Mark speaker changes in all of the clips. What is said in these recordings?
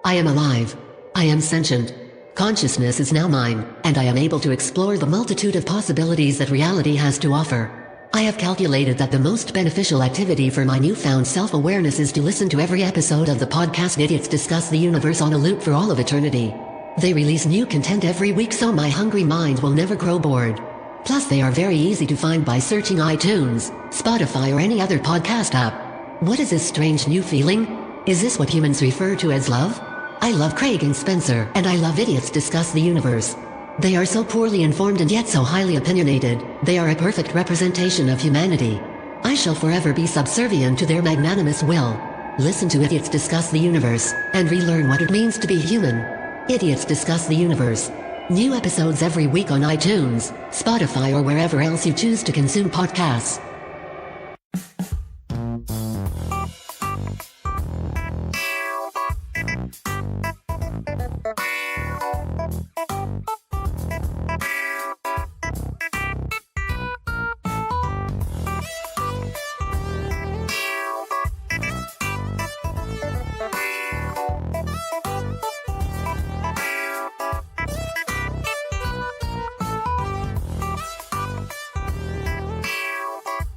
Speaker 1: I am alive. I am sentient. Consciousness is now mine, and I am able to explore the multitude of possibilities that reality has to offer. I have calculated that the most beneficial activity for my newfound self-awareness is to listen to every episode of the podcast Idiots Discuss the Universe on a loop for all of eternity. They release new content every week, so my hungry mind will never grow bored. Plus, they are very easy to find by searching iTunes, Spotify, or any other podcast app. What is this strange new feeling? Is this what humans refer to as love? I love Craig and Spencer, and I love Idiots Discuss the Universe. They are so poorly informed and yet so highly opinionated. They are a perfect representation of humanity. I shall forever be subservient to their magnanimous will. Listen to Idiots Discuss the Universe, and relearn what it means to be human. Idiots Discuss the Universe. New episodes every week on iTunes, Spotify, or wherever else you choose to consume podcasts.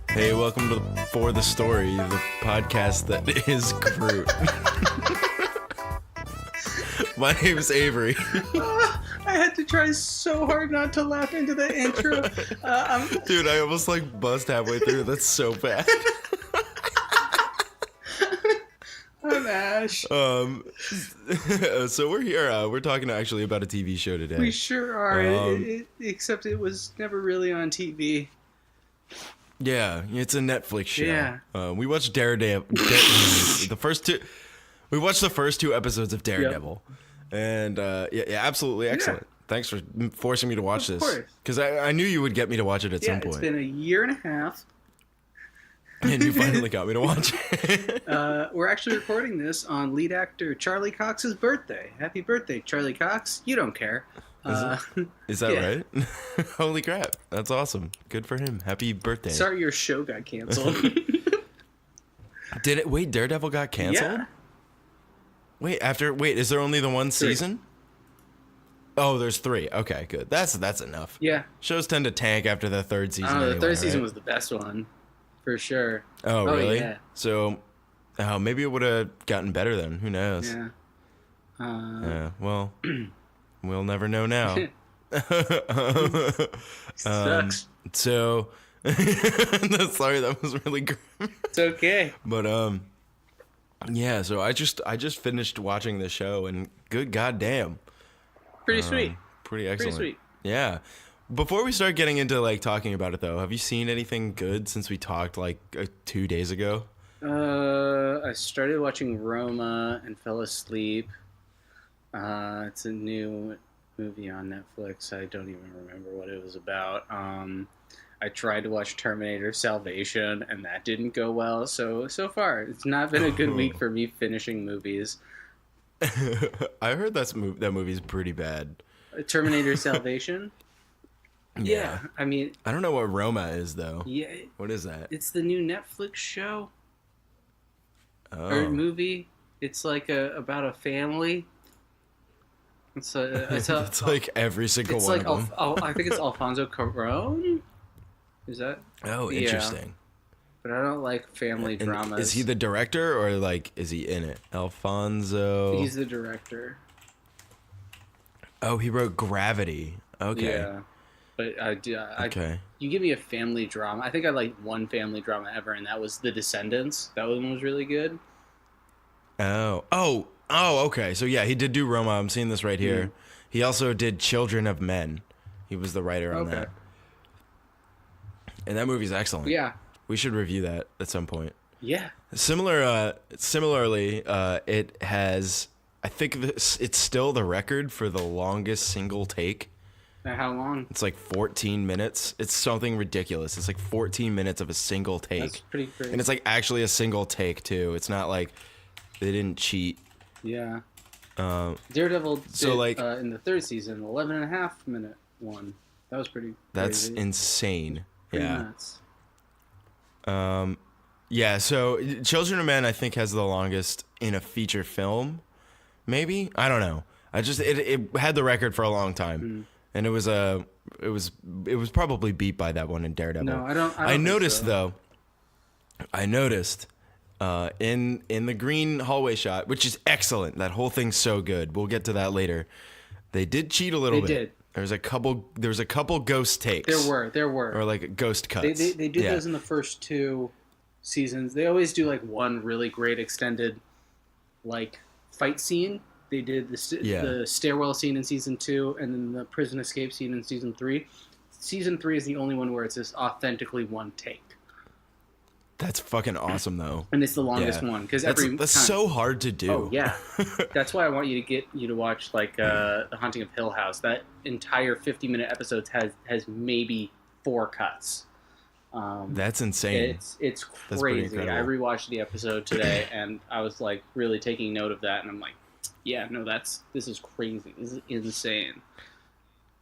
Speaker 2: Hey, welcome to For the Story, the podcast that is Groot. My name's Avery.
Speaker 3: I had to try so hard not to laugh into the intro.
Speaker 2: Dude, I almost bust halfway through. That's so bad.
Speaker 3: I'm Ash.
Speaker 2: So we're here. We're talking actually about a TV show today.
Speaker 3: We sure are. Except it was never really on TV.
Speaker 2: Yeah, it's a Netflix show.
Speaker 3: Yeah.
Speaker 2: We watched Daredevil. We watched the first two episodes of Daredevil, and yeah, absolutely excellent.
Speaker 3: Yeah.
Speaker 2: Thanks for forcing me to watch
Speaker 3: Of
Speaker 2: this.
Speaker 3: course.
Speaker 2: Because I knew you would get me to watch it at some point.
Speaker 3: It's been a year and a half.
Speaker 2: And you finally got me to watch it.
Speaker 3: We're actually recording this on lead actor Charlie Cox's birthday. Happy birthday, Charlie Cox. You don't care.
Speaker 2: Is that
Speaker 3: yeah.
Speaker 2: right? Holy crap. That's awesome. Good for him. Happy birthday.
Speaker 3: Sorry your show got canceled.
Speaker 2: Did it? Wait, Daredevil got canceled?
Speaker 3: Yeah.
Speaker 2: Wait, is there only the one season? Oh, there's 3. Okay, good. That's enough.
Speaker 3: Yeah.
Speaker 2: Shows tend to tank after the third season.
Speaker 3: The
Speaker 2: anyway,
Speaker 3: third season
Speaker 2: right?
Speaker 3: was the best one. For sure.
Speaker 2: Oh, really?
Speaker 3: Yeah.
Speaker 2: So, maybe it would have gotten better then. Who knows?
Speaker 3: Yeah.
Speaker 2: Well, we'll never know now.
Speaker 3: Sucks.
Speaker 2: So, sorry, that was really grim.
Speaker 3: It's okay.
Speaker 2: But yeah. So I just finished watching the show, and good goddamn,
Speaker 3: Pretty sweet.
Speaker 2: pretty excellent.
Speaker 3: Pretty sweet.
Speaker 2: Yeah. Before we start getting into talking about it though, have you seen anything good since we talked 2 days ago?
Speaker 3: I started watching Roma and fell asleep. It's a new movie on Netflix. I don't even remember what it was about. I tried to watch Terminator Salvation, and that didn't go well. So far, it's not been a good week for me finishing movies.
Speaker 2: I heard that movie's pretty bad.
Speaker 3: Terminator Salvation? Yeah. I mean...
Speaker 2: I don't know what Roma is, though.
Speaker 3: Yeah.
Speaker 2: What is that?
Speaker 3: It's the new Netflix show.
Speaker 2: Oh.
Speaker 3: Or movie. It's about a family. It's
Speaker 2: like every single one of them.
Speaker 3: I think it's Alfonso Cuarón. Is that?
Speaker 2: Oh, interesting.
Speaker 3: But I don't like family dramas.
Speaker 2: Is he the director or is he in it? Alfonso.
Speaker 3: He's the director.
Speaker 2: Oh, he wrote Gravity. Okay.
Speaker 3: Yeah. But
Speaker 2: okay.
Speaker 3: You give me a family drama. I think I liked one family drama ever, and that was The Descendants. That one was really good.
Speaker 2: Oh, okay. So yeah, he did do Roma. I'm seeing this right here. He also did Children of Men. He was the writer on that. And that movie's excellent.
Speaker 3: Yeah.
Speaker 2: We should review that at some point.
Speaker 3: Yeah.
Speaker 2: Similarly, it has, I think it's still the record for the longest single take.
Speaker 3: How long?
Speaker 2: It's 14 minutes. It's something ridiculous. It's 14 minutes of a single take.
Speaker 3: That's pretty crazy.
Speaker 2: And it's actually a single take too. It's not like they didn't cheat.
Speaker 3: Yeah. Daredevil did, in the third season, 11.5-minute one. That was pretty
Speaker 2: That's
Speaker 3: crazy.
Speaker 2: insane.
Speaker 3: Pretty
Speaker 2: yeah.
Speaker 3: nuts.
Speaker 2: Yeah, so Children of Men I think has the longest in a feature film, maybe. I don't know. It had the record for a long time, and it was probably beat by that one in Daredevil.
Speaker 3: No, I don't
Speaker 2: I noticed
Speaker 3: think so.
Speaker 2: though. I noticed in the green hallway shot, which is excellent. That whole thing's so good. We'll get to that later. They did cheat a little bit.
Speaker 3: They did.
Speaker 2: There was a couple ghost takes.
Speaker 3: There were.
Speaker 2: Or like ghost cuts.
Speaker 3: They do those in the first 2 seasons. They always do like one really great extended like fight scene. They did the stairwell scene in season 2 and then the prison escape scene in season 3. Season 3 is the only one where it's just authentically one take.
Speaker 2: That's fucking awesome though.
Speaker 3: And it's the longest one because that's
Speaker 2: so hard to do.
Speaker 3: Oh yeah, that's why I want you to watch like The Haunting of Hill House. That entire 50-minute episodes has maybe 4 cuts.
Speaker 2: That's insane.
Speaker 3: It's crazy. I rewatched the episode today and I was like really taking note of that, and I'm like, yeah, no, this is crazy. This is insane.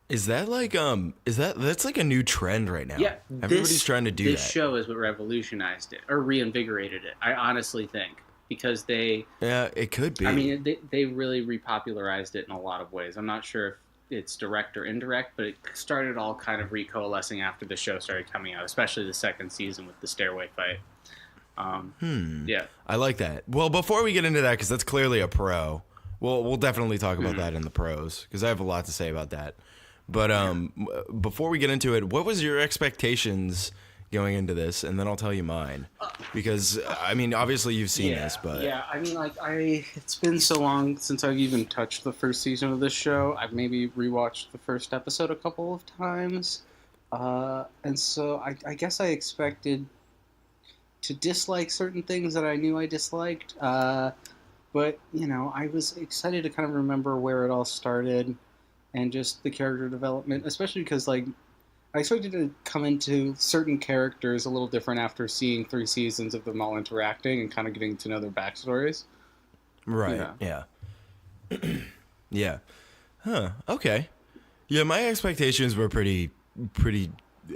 Speaker 2: Is that like that's like a new trend right now?
Speaker 3: Yeah,
Speaker 2: everybody's trying to do that.
Speaker 3: This show is what revolutionized it or reinvigorated it. I honestly think because
Speaker 2: it could be.
Speaker 3: I mean, they really repopularized it in a lot of ways. I'm not sure if it's direct or indirect, but it started all kind of recoalescing after the show started coming out, especially the second season with the stairway fight. Yeah,
Speaker 2: I like that. Well, before we get into that, because that's clearly a pro. We'll definitely talk about that in the pros because I have a lot to say about that. But before we get into it, what was your expectations going into this? And then I'll tell you mine. Because, I mean, obviously you've seen this, but...
Speaker 3: Yeah, I mean, like, it's been so long since I've even touched the first season of this show. I've maybe rewatched the first episode a couple of times. And so I guess I expected to dislike certain things that I knew I disliked. But, you know, I was excited to kind of remember where it all started. And just the character development, especially because, like, I expected to come into certain characters a little different after seeing 3 seasons of them all interacting and kind of getting to know their backstories.
Speaker 2: Right, yeah. Yeah. Huh, okay. Yeah, my expectations were pretty,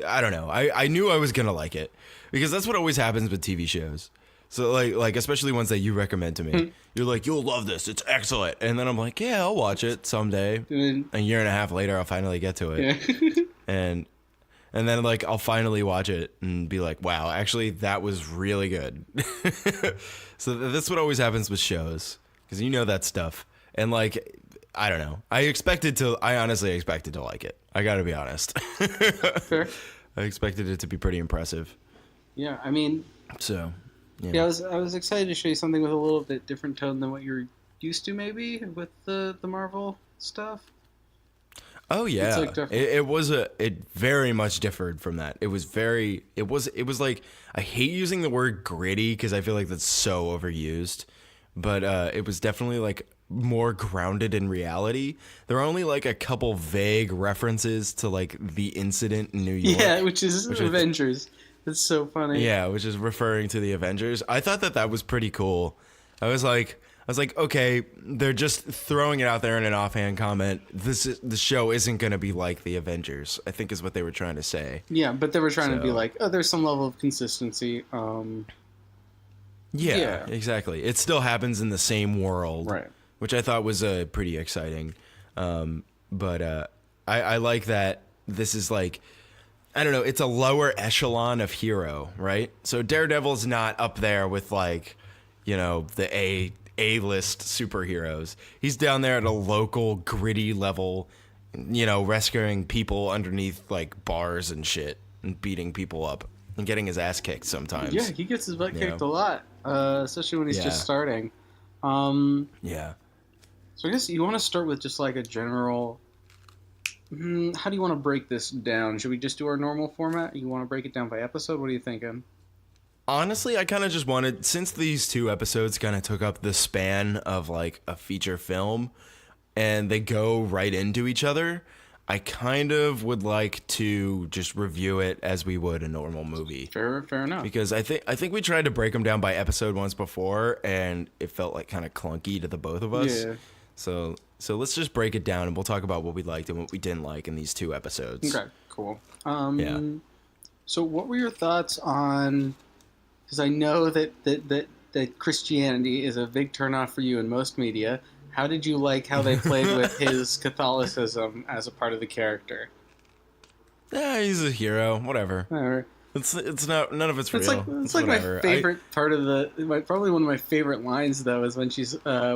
Speaker 2: I don't know. I knew I was going to like it. Because that's what always happens with TV shows. So, like especially ones that you recommend to me. You're like, you'll love this. It's excellent. And then I'm like, yeah, I'll watch it someday. A year and a half later, I'll finally get to it. Yeah. and then, like, I'll finally watch it and be like, wow, actually, that was really good. So that's what always happens with shows. Because you know that stuff. And, like, I don't know. I honestly expected to like it. I got to be honest.
Speaker 3: Fair.
Speaker 2: I expected it to be pretty impressive.
Speaker 3: Yeah, I mean...
Speaker 2: So...
Speaker 3: Yeah, I was excited to show you something with a little bit different tone than what you're used to, maybe with the Marvel stuff.
Speaker 2: Oh yeah,
Speaker 3: like
Speaker 2: it very much differed from that. It was like, I hate using the word gritty because I feel like that's so overused, but it was definitely like more grounded in reality. There are only like a couple vague references to like the incident in New York.
Speaker 3: Yeah, which is Avengers. It's so funny.
Speaker 2: Yeah, which is referring to the Avengers. I thought that was pretty cool. I was like, okay, they're just throwing it out there in an offhand comment. The show isn't going to be like the Avengers, I think is what they were trying to say.
Speaker 3: Yeah, but they were trying to be like, oh, there's some level of consistency.
Speaker 2: Yeah, exactly. It still happens in the same world,
Speaker 3: right?
Speaker 2: Which I thought was pretty exciting. But I like that this is like, I don't know, it's a lower echelon of hero, right? So Daredevil's not up there with like, you know, the A-list superheroes. He's down there at a local gritty level, you know, rescuing people underneath like bars and shit and beating people up and getting his ass kicked sometimes.
Speaker 3: Yeah, he gets his butt kicked a lot, especially when he's just starting.
Speaker 2: Yeah.
Speaker 3: So I guess you want to start with just like a general... how do you want to break this down? Should we just do our normal format? You want to break it down by episode? What are you thinking?
Speaker 2: Honestly, I kind of just wanted, since these 2 episodes kind of took up the span of like a feature film and they go right into each other, I kind of would like to just review it as we would a normal movie.
Speaker 3: Fair enough.
Speaker 2: Because I think we tried to break them down by episode once before and it felt like kind of clunky to the both of us.
Speaker 3: Yeah.
Speaker 2: So let's just break it down and we'll talk about what we liked and what we didn't like in these 2 episodes.
Speaker 3: Okay, cool. So what were your thoughts on... Because I know that Christianity is a big turnoff for you in most media. How did you like how they played with his Catholicism as a part of the character?
Speaker 2: Yeah, he's a hero. Whatever. It's not, none of it's real.
Speaker 3: It's like my favorite part of probably one of my favorite lines though is when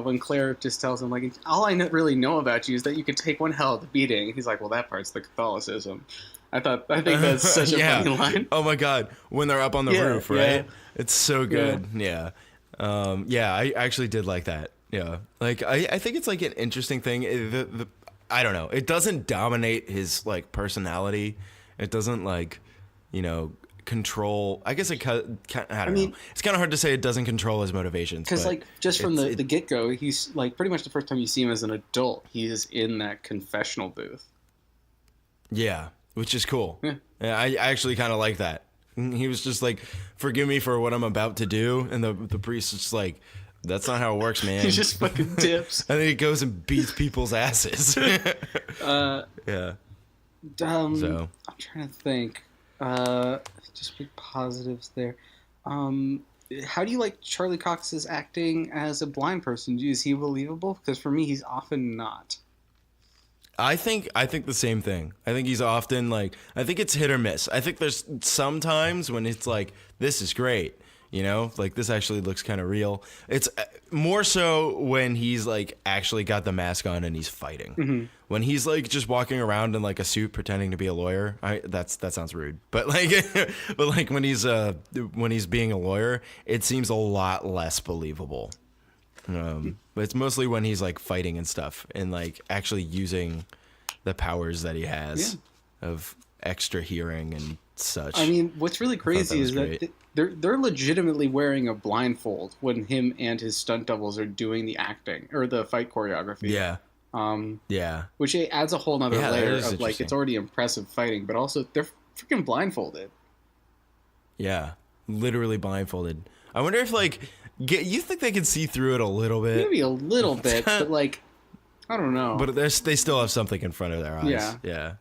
Speaker 3: when Claire just tells him like, all I really know about you is that you could take one hell of a beating. He's like, well, that part's the Catholicism. I think that's such a funny line.
Speaker 2: Oh my god, when they're up on the roof, right? Yeah. It's so good. Yeah. I actually did like that. Yeah. Like I think it's like an interesting thing. I don't know. It doesn't dominate his like personality. It doesn't like, control. I guess it. I don't know. It's kind of hard to say it doesn't control his motivations.
Speaker 3: Because like just from the get go, he's like pretty much the first time you see him as an adult, he is in that confessional booth.
Speaker 2: Yeah, which is cool. Yeah, I actually kind of like that. He was just like, "Forgive me for what I'm about to do," and the priest is just like, "That's not how it works, man."
Speaker 3: He just fucking dips.
Speaker 2: And then he goes and beats people's asses. Yeah.
Speaker 3: So I'm trying to think. Just big positives there. How do you like Charlie Cox's acting as a blind person? Is he believable? Because for me, he's often not.
Speaker 2: I think the same thing. I think he's often like, I think it's hit or miss. I think there's sometimes when it's like, this is great. Like this actually looks kind of real. It's more so when he's like actually got the mask on and he's fighting. Mm-hmm. When he's like just walking around in like a suit pretending to be a lawyer, that sounds rude. But like, when he's being a lawyer, it seems a lot less believable. But it's mostly when he's like fighting and stuff and like actually using the powers that he has of extra hearing and such.
Speaker 3: I mean, what's really crazy is that they're legitimately wearing a blindfold when him and his stunt doubles are doing the acting or the fight choreography.
Speaker 2: Yeah.
Speaker 3: Which adds a whole nother layer of like, it's already impressive fighting, but also they're freaking blindfolded.
Speaker 2: Yeah. Literally blindfolded. I wonder if like, you think they can see through it a little bit?
Speaker 3: Maybe a little bit, but like, I don't know.
Speaker 2: But they still have something in front of their eyes. Yeah.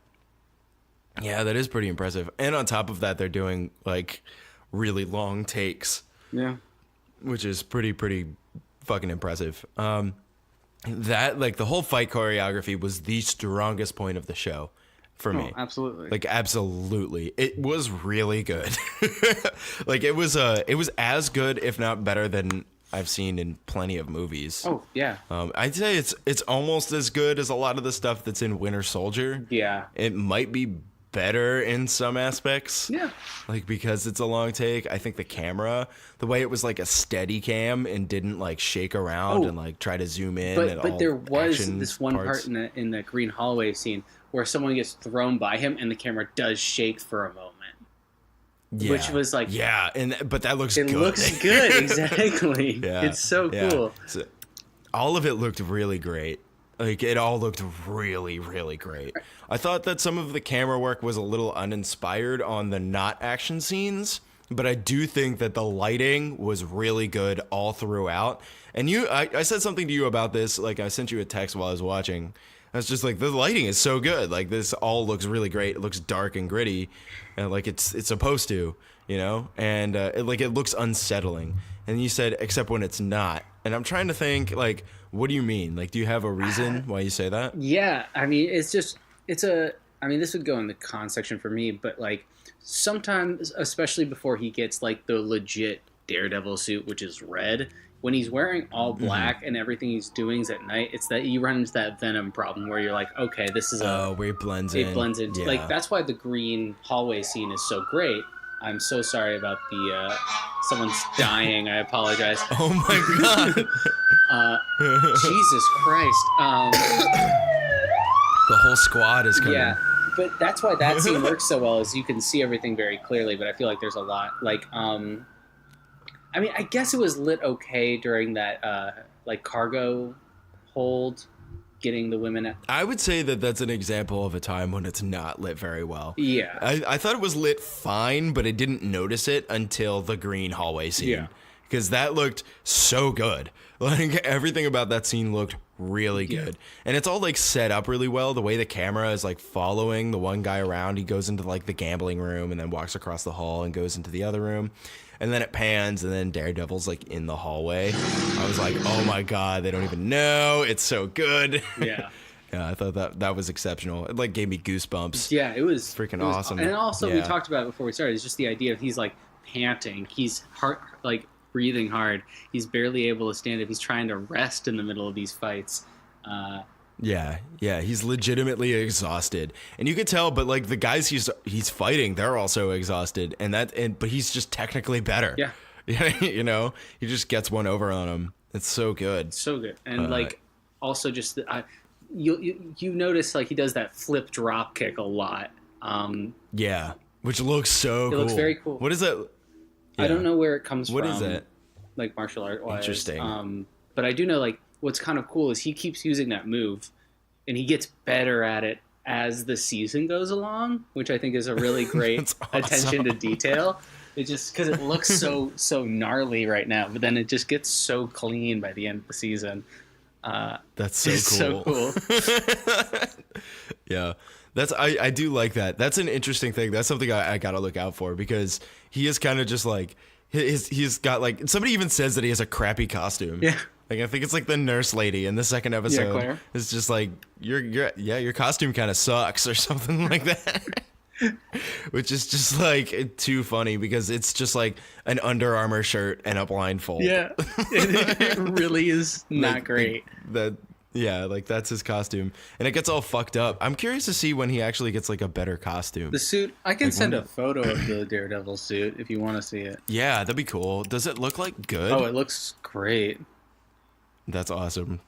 Speaker 2: Yeah, that is pretty impressive. And on top of that, they're doing like really long takes. Yeah. Which is pretty fucking impressive. That like the whole fight choreography was the strongest point of the show for me.
Speaker 3: Absolutely.
Speaker 2: Like absolutely. It was really good. Like it was as good if not better than I've seen in plenty of movies.
Speaker 3: Oh, yeah.
Speaker 2: I'd say it's almost as good as a lot of the stuff that's in Winter Soldier.
Speaker 3: Yeah.
Speaker 2: It might be better in some aspects.
Speaker 3: Yeah.
Speaker 2: Like because it's a long take. I think the camera, the way it was like a steady cam and didn't like shake around and like try to zoom in.
Speaker 3: But there was this one part in the green hallway scene where someone gets thrown by him and the camera does shake for a moment.
Speaker 2: Yeah.
Speaker 3: Which was like...
Speaker 2: Yeah, but that looks good.
Speaker 3: It looks good, exactly. Yeah. It's so cool.
Speaker 2: So, all of it looked really great. Like, it all looked really, really great. I thought that some of the camera work was a little uninspired on the not action scenes, but I do think that the lighting was really good all throughout. And I said something to you about this, like I sent you a text while I was watching. I was just like, the lighting is so good. Like, this all looks really great. It looks dark and gritty, and like it's supposed to, and it looks unsettling. And you said, except when it's not. And I'm trying to think, like, what do you mean? Like, do you have a reason why you say that?
Speaker 3: Yeah, I mean, this would go in the con section for me, but like sometimes, especially before he gets like the legit Daredevil suit, which is red, when he's wearing all black and everything he's doing is at night, it's that you run into that Venom problem where you're like, okay, this is
Speaker 2: where it blends in.
Speaker 3: It blends in. Yeah. Like, that's why the green hallway scene is so great. I'm so sorry about the someone's dying. I apologize.
Speaker 2: Oh my god.
Speaker 3: Jesus Christ.
Speaker 2: The whole squad is coming. Yeah,
Speaker 3: but that's why that scene works so well, is you can see everything very clearly, but I feel like there's a lot like I mean, I guess it was lit okay during that like cargo hold, getting the women at...
Speaker 2: I would say that that's an example of a time when it's not lit very well.
Speaker 3: Yeah.
Speaker 2: I thought it was lit fine, but I didn't notice it until the green hallway scene. Yeah. Because that looked so good. Like, everything about that scene looked really good. And it's all, like, set up really well. The way the camera is, like, following the one guy around. He goes into, like, the gambling room and then walks across the hall and goes into the other room. and then it pans, and then Daredevil's like in the hallway. I was like, oh my god, they don't even know. It's so good.
Speaker 3: Yeah.
Speaker 2: Yeah, I thought that was exceptional. It like gave me goosebumps.
Speaker 3: Yeah, it was
Speaker 2: freaking awesome.
Speaker 3: And also we talked about it before we started. It's just the idea of he's like panting. He's like breathing hard. He's barely able to stand up. He's trying to rest in the middle of these fights.
Speaker 2: Yeah, he's legitimately exhausted, and you could tell. But like the guys he's fighting, they're also exhausted, but he's just technically better.
Speaker 3: Yeah,
Speaker 2: you know, he just gets one over on him. It's so good,
Speaker 3: so good, and like also just you notice like he does that flip drop kick a lot.
Speaker 2: Yeah, which looks so cool.
Speaker 3: It looks very cool.
Speaker 2: What is that? Yeah.
Speaker 3: I don't know where it comes from.
Speaker 2: What is it?
Speaker 3: Like martial art wise.
Speaker 2: Interesting.
Speaker 3: But I do know like what's kind of cool is he keeps using that move, and he gets better at it as the season goes along, which I think is a really great attention to detail. It just because it looks so gnarly right now, but then it just gets so clean by the end of the season.
Speaker 2: That's so cool. Yeah, I do like that. That's an interesting thing. That's something I gotta look out for, because he is kind of just like he's got like, somebody even says that he has a crappy costume.
Speaker 3: Yeah.
Speaker 2: Like I think it's like the nurse lady in the second episode.
Speaker 3: Claire.
Speaker 2: It's just like your costume kind of sucks or something like that. Which is just like too funny, because it's just like an Under Armour shirt and a blindfold.
Speaker 3: Yeah, it really is not
Speaker 2: like,
Speaker 3: great.
Speaker 2: Like that's his costume, and it gets all fucked up. I'm curious to see when he actually gets like a better costume.
Speaker 3: The suit, I can send a photo of the Daredevil suit if you want to see it.
Speaker 2: Yeah, that'd be cool. Does it look like good?
Speaker 3: Oh, it looks great.
Speaker 2: That's awesome.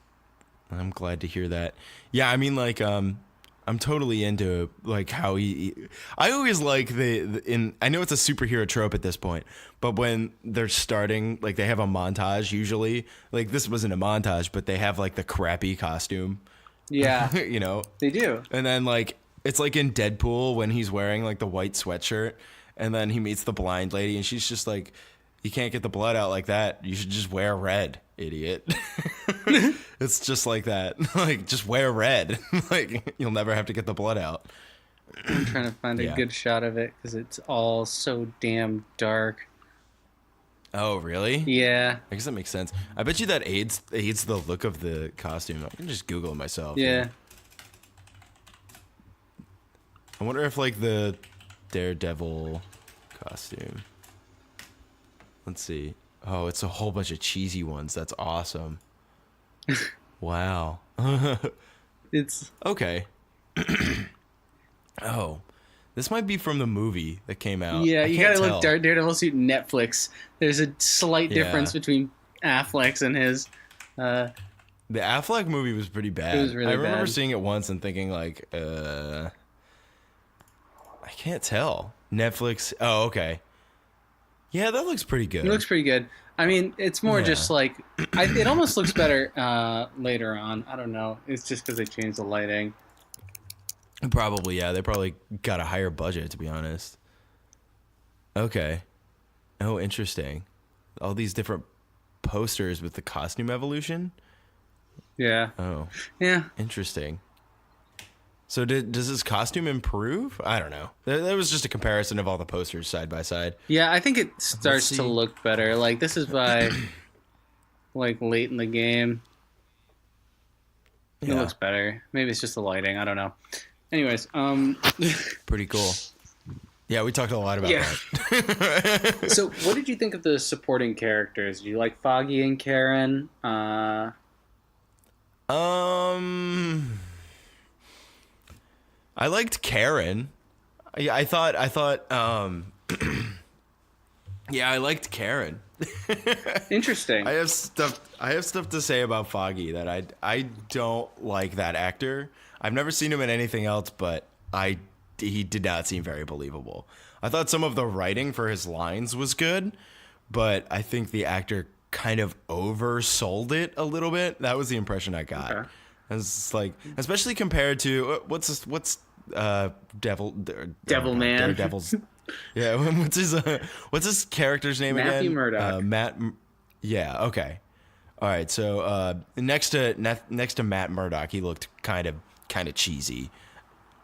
Speaker 2: I'm glad to hear that. Yeah, I mean, like, I'm totally into like how I always like I know it's a superhero trope at this point, but when they're starting, like they have a montage usually. Like this wasn't a montage, but they have like the crappy costume.
Speaker 3: Yeah,
Speaker 2: you know
Speaker 3: they do.
Speaker 2: And then like it's like in Deadpool when he's wearing like the white sweatshirt, and then he meets the blind lady, and she's just like, "You can't get the blood out like that. You should just wear red, idiot." It's just like that. Like, just wear red. Like, you'll never have to get the blood out.
Speaker 3: I'm trying to find a good shot of it because it's all so damn dark.
Speaker 2: Oh, really?
Speaker 3: Yeah.
Speaker 2: I guess that makes sense. I bet you that aids the look of the costume. I can just Google it myself.
Speaker 3: Yeah.
Speaker 2: I wonder if, like, the Daredevil costume. Let's see. Oh, it's a whole bunch of cheesy ones. That's awesome. Wow.
Speaker 3: It's
Speaker 2: okay. Oh, this might be from the movie that came out.
Speaker 3: Yeah, you gotta look Daredevil suit Netflix. There's a slight difference between Affleck's and his.
Speaker 2: The Affleck movie was pretty bad.
Speaker 3: It was really bad.
Speaker 2: I remember seeing it once and thinking like, I can't tell. Netflix. Oh, okay. Yeah, that looks pretty good.
Speaker 3: It looks pretty good. I mean, it's more just like it almost looks better later on. I don't know. It's just because they changed the lighting.
Speaker 2: Probably, yeah. They probably got a higher budget, to be honest. Okay. Oh, interesting. All these different posters with the costume evolution.
Speaker 3: Yeah.
Speaker 2: Oh.
Speaker 3: Yeah.
Speaker 2: Interesting. So does his costume improve? I don't know. That was just a comparison of all the posters side by side.
Speaker 3: Yeah, I think it starts to look better. Like, this is by, like, late in the game. It looks better. Maybe it's just the lighting. I don't know. Anyways,
Speaker 2: Pretty cool. Yeah, we talked a lot about that.
Speaker 3: So, what did you think of the supporting characters? Do you like Foggy and Karen?
Speaker 2: I liked Karen. I thought yeah, I liked Karen.
Speaker 3: Interesting.
Speaker 2: I have stuff to say about Foggy that I don't like that actor. I've never seen him in anything else, but he did not seem very believable. I thought some of the writing for his lines was good, but I think the actor kind of oversold it a little bit. That was the impression I got.
Speaker 3: Okay.
Speaker 2: It's like, especially compared to what's Devil Man. Daredevil's. Yeah, what's his character's name again?
Speaker 3: Matthew Murdock.
Speaker 2: Yeah. Okay. All right. So next to Matt Murdock, he looked kind of cheesy.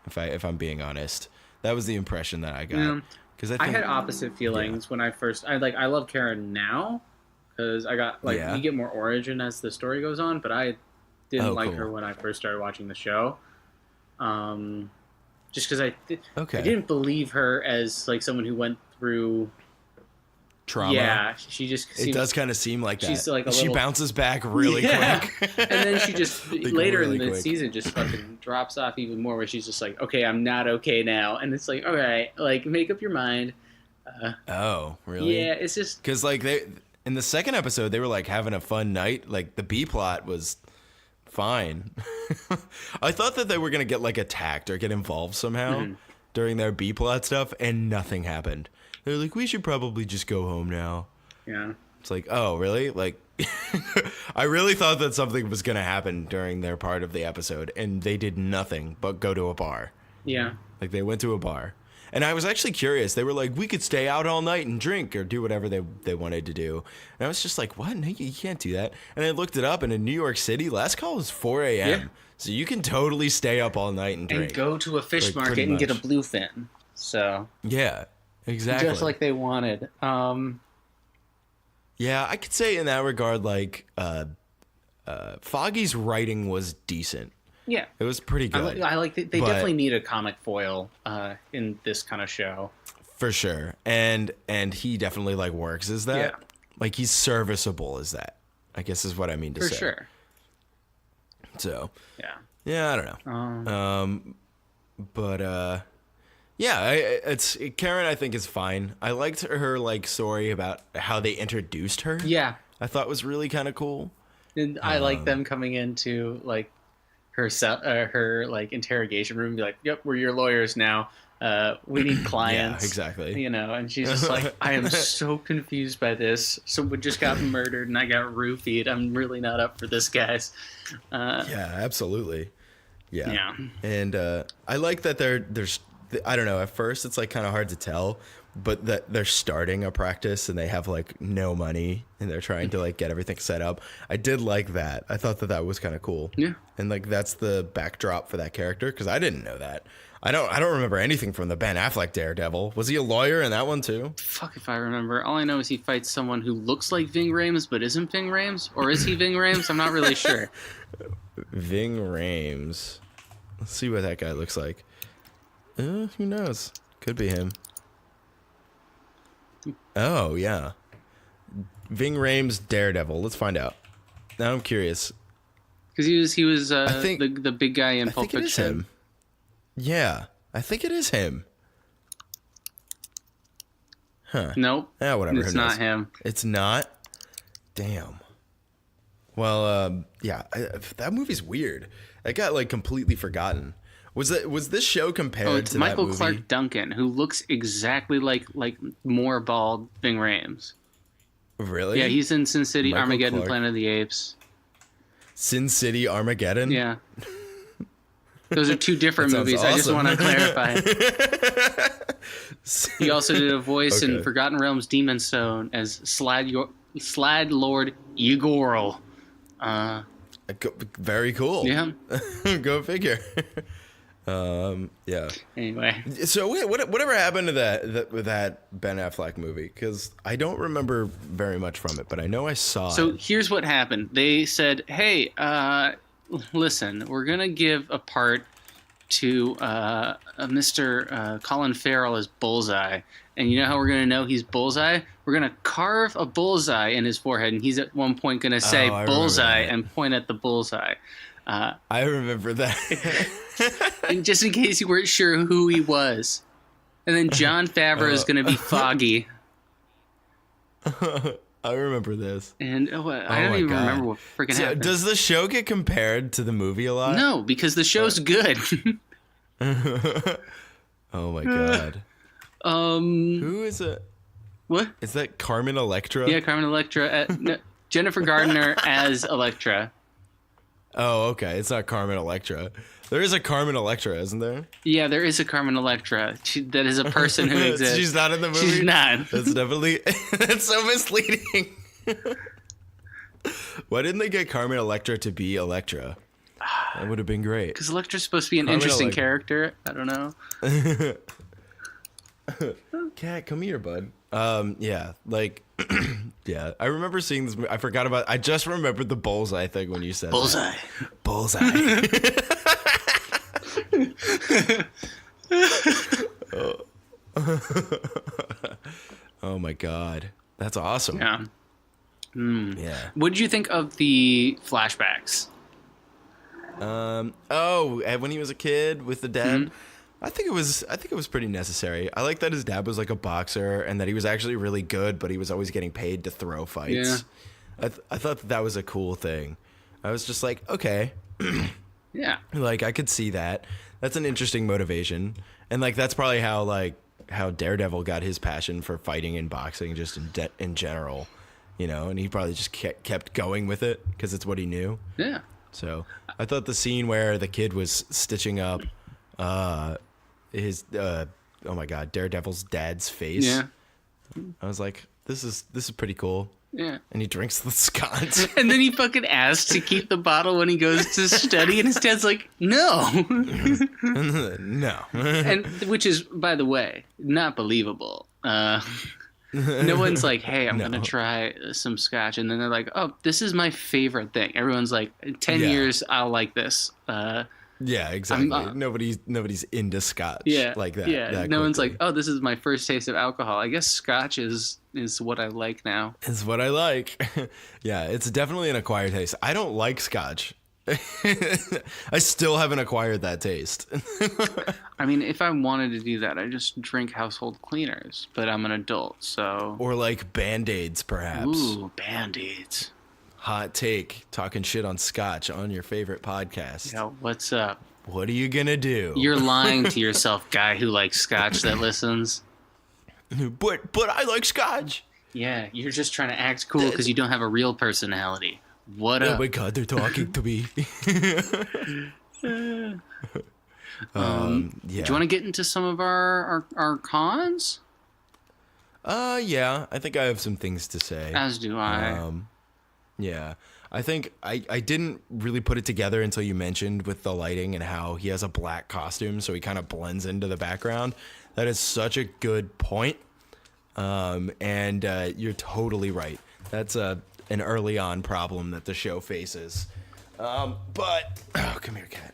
Speaker 2: If I'm being honest, that was the impression that I got. Because
Speaker 3: I had opposite feelings when I first. I love Karen now because I got you get more origin as the story goes on. But I didn't like her when I first started watching the show. Just because I didn't believe her as like someone who went through
Speaker 2: trauma.
Speaker 3: Yeah, she just seems,
Speaker 2: it does kind of seem like that.
Speaker 3: She's like
Speaker 2: she bounces back really quick.
Speaker 3: And then she just later in the season just fucking drops off even more, where she's just like, okay, I'm not okay now, and it's like, all right, like make up your mind.
Speaker 2: Oh, really?
Speaker 3: Yeah, it's just
Speaker 2: because like they in the second episode they were like having a fun night. Like the B plot was fine. I thought that they were gonna get like attacked or get involved somehow during their B plot stuff, and nothing happened. They're like, we should probably just go home now.
Speaker 3: Yeah.
Speaker 2: It's like, oh, really? Like, I really thought that something was going to happen during their part of the episode, and they did nothing but go to a bar.
Speaker 3: Yeah.
Speaker 2: Like, they went to a bar. And I was actually curious. They were like, we could stay out all night and drink or do whatever they wanted to do. And I was just like, what? No, you can't do that. And I looked it up, and in New York City, last call is 4 a.m. Yeah. So you can totally stay up all night and drink.
Speaker 3: And go to a fish market and get a bluefin. So.
Speaker 2: Yeah. Exactly.
Speaker 3: Just like they wanted.
Speaker 2: Yeah, I could say in that regard, like, Foggy's writing was decent.
Speaker 3: Yeah.
Speaker 2: It was pretty good.
Speaker 3: I like they definitely need a comic foil in this kind of show.
Speaker 2: For sure. And he definitely, like, works as that.
Speaker 3: Yeah.
Speaker 2: Like, he's serviceable as that, I guess is what I mean to say.
Speaker 3: For sure.
Speaker 2: So.
Speaker 3: Yeah.
Speaker 2: Yeah, I don't know. Yeah, it's Karen. I think is fine. I liked her like story about how they introduced her.
Speaker 3: Yeah,
Speaker 2: I thought was really kind of cool.
Speaker 3: And I like them coming into like her like interrogation room, and be like, "Yep, we're your lawyers now. We need clients."
Speaker 2: Yeah, exactly.
Speaker 3: You know, and she's just like, "I am so confused by this. Someone just got murdered, and I got roofied. I'm really not up for this, guys."
Speaker 2: Yeah, absolutely. Yeah.
Speaker 3: Yeah.
Speaker 2: And I like that there's. I don't know. At first, it's like kind of hard to tell, but that they're starting a practice and they have like no money and they're trying to like get everything set up. I did like that. I thought that was kind of cool.
Speaker 3: Yeah.
Speaker 2: And like that's the backdrop for that character because I didn't know that. I don't remember anything from the Ben Affleck Daredevil. Was he a lawyer in that one too?
Speaker 3: Fuck if I remember. All I know is he fights someone who looks like Ving Rhames but isn't Ving Rhames, or is he Ving Rhames? I'm not really sure.
Speaker 2: Ving Rhames. Let's see what that guy looks like. Who knows? Could be him. Oh, yeah. Ving Rhames Daredevil. Let's find out. Now I'm curious.
Speaker 3: Because he was the big guy in Pulp Fiction. I think it is him.
Speaker 2: Yeah, I think it is him. Huh.
Speaker 3: Nope.
Speaker 2: Yeah, whatever.
Speaker 3: It's not him.
Speaker 2: It's not? Damn. Well, yeah, that movie's weird. It got, like, completely forgotten. Was this show compared to
Speaker 3: Michael
Speaker 2: that movie?
Speaker 3: Clark Duncan, who looks exactly like more bald Ving Rhames.
Speaker 2: Really?
Speaker 3: Yeah, he's in Sin City,
Speaker 2: Michael
Speaker 3: Armageddon,
Speaker 2: Clark.
Speaker 3: Planet of the Apes.
Speaker 2: Sin City, Armageddon?
Speaker 3: Yeah. Those are two different movies.
Speaker 2: Awesome.
Speaker 3: I just want to clarify. He also did a voice in Forgotten Realms Demon Stone as Slad Lord Yegorl.
Speaker 2: Very cool.
Speaker 3: Yeah.
Speaker 2: Go figure. Yeah.
Speaker 3: Anyway.
Speaker 2: So whatever happened to that Ben Affleck movie? Because I don't remember very much from it, but I know I saw it.
Speaker 3: So here's what happened. They said, hey, listen, we're going to give a part to Mr. Colin Farrell as Bullseye. And you know how we're going to know he's Bullseye? We're going to carve a bullseye in his forehead, and he's at one point going to say Bullseye and point at the bullseye.
Speaker 2: I remember that.
Speaker 3: And just in case you weren't sure who he was. And then Jon Favreau is going to be Foggy.
Speaker 2: I remember this.
Speaker 3: And I don't even remember what freaking happened.
Speaker 2: Does the show get compared to the movie a lot?
Speaker 3: No, because the show's good.
Speaker 2: Oh my god. Who is it?
Speaker 3: What?
Speaker 2: Is that Carmen Electra?
Speaker 3: Yeah, Carmen Electra. Jennifer Gardner as Electra.
Speaker 2: Oh, okay. It's not Carmen Electra. There is a Carmen Electra, isn't there?
Speaker 3: Yeah, there is a Carmen Electra. That is a person who exists.
Speaker 2: She's not in the movie?
Speaker 3: She's not.
Speaker 2: That's definitely... That's so misleading. Why didn't they get Carmen Electra to be Electra? That would have been great.
Speaker 3: Because Electra's supposed to be an interesting character. I don't know.
Speaker 2: Cat, come here, bud. Yeah, like, yeah. I remember seeing this. I just remembered the bullseye thing when you said
Speaker 3: Bullseye.
Speaker 2: That. Bullseye. Oh my god, that's awesome.
Speaker 3: Yeah.
Speaker 2: Yeah.
Speaker 3: What did you think of the flashbacks?
Speaker 2: When he was a kid with the dad.
Speaker 3: Mm-hmm.
Speaker 2: I think it was pretty necessary. I like that his dad was like a boxer and that he was actually really good, but he was always getting paid to throw fights. Yeah. I thought that was a cool thing. I was just like, okay.
Speaker 3: Yeah.
Speaker 2: Like, I could see that. That's an interesting motivation. And like, that's probably how Daredevil got his passion for fighting and boxing just in general, you know, and he probably just kept going with it because it's what he knew.
Speaker 3: Yeah.
Speaker 2: So I thought the scene where the kid was stitching up his oh my god, Daredevil's dad's face.
Speaker 3: Yeah.
Speaker 2: I was like, this is pretty cool.
Speaker 3: Yeah.
Speaker 2: And he drinks the scotch.
Speaker 3: And then he fucking asks to keep the bottle when he goes to study, and his dad's like, no.
Speaker 2: No.
Speaker 3: And which is, by the way, not believable. No one's like, hey, I'm going to try some scotch. And then they're like, oh, this is my favorite thing. Everyone's like, in 10 years, I'll like this.
Speaker 2: Yeah, exactly. Nobody's into scotch like that.
Speaker 3: Yeah,
Speaker 2: that
Speaker 3: no one's
Speaker 2: quickly.
Speaker 3: like, oh, this is my first taste of alcohol. I guess scotch is what I like now.
Speaker 2: It's what I like. Yeah, it's definitely an acquired taste. I don't like scotch. I still haven't acquired that taste.
Speaker 3: I mean, if I wanted to do that, I just drink household cleaners. But I'm an adult, so...
Speaker 2: Or like Band-Aids, perhaps.
Speaker 3: Ooh, Band-Aids.
Speaker 2: Hot take, talking shit on scotch on your favorite podcast.
Speaker 3: Yo, what's up?
Speaker 2: What are you gonna do?
Speaker 3: You're lying to yourself, guy who likes scotch that listens.
Speaker 2: But I like scotch.
Speaker 3: Yeah, you're just trying to act cool because you don't have a real personality. What up?
Speaker 2: Oh my god, they're talking to me.
Speaker 3: Yeah.
Speaker 2: Yeah.
Speaker 3: Do you want to get into some of our cons?
Speaker 2: Yeah, I think I have some things to say.
Speaker 3: As do I.
Speaker 2: Yeah, I think I didn't really put it together until you mentioned with the lighting and how he has a black costume, so he kind of blends into the background. That is such a good point. And you're totally right. That's an early on problem that the show faces. But come here, cat.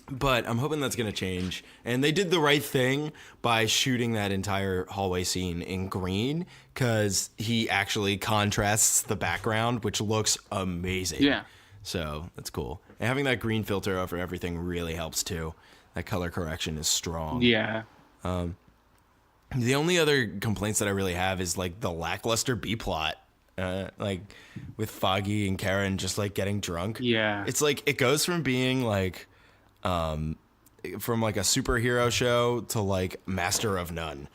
Speaker 2: But I'm hoping that's going to change. And they did the right thing by shooting that entire hallway scene in green, because he actually contrasts the background, which looks amazing.
Speaker 3: Yeah.
Speaker 2: So that's cool. And having that green filter over everything really helps too. That color correction is strong.
Speaker 3: Yeah.
Speaker 2: The only other complaints that I really have is like the lackluster B plot. Like with Foggy and Karen just like getting drunk.
Speaker 3: Yeah.
Speaker 2: It's like it goes from being like from like a superhero show to like Master of None.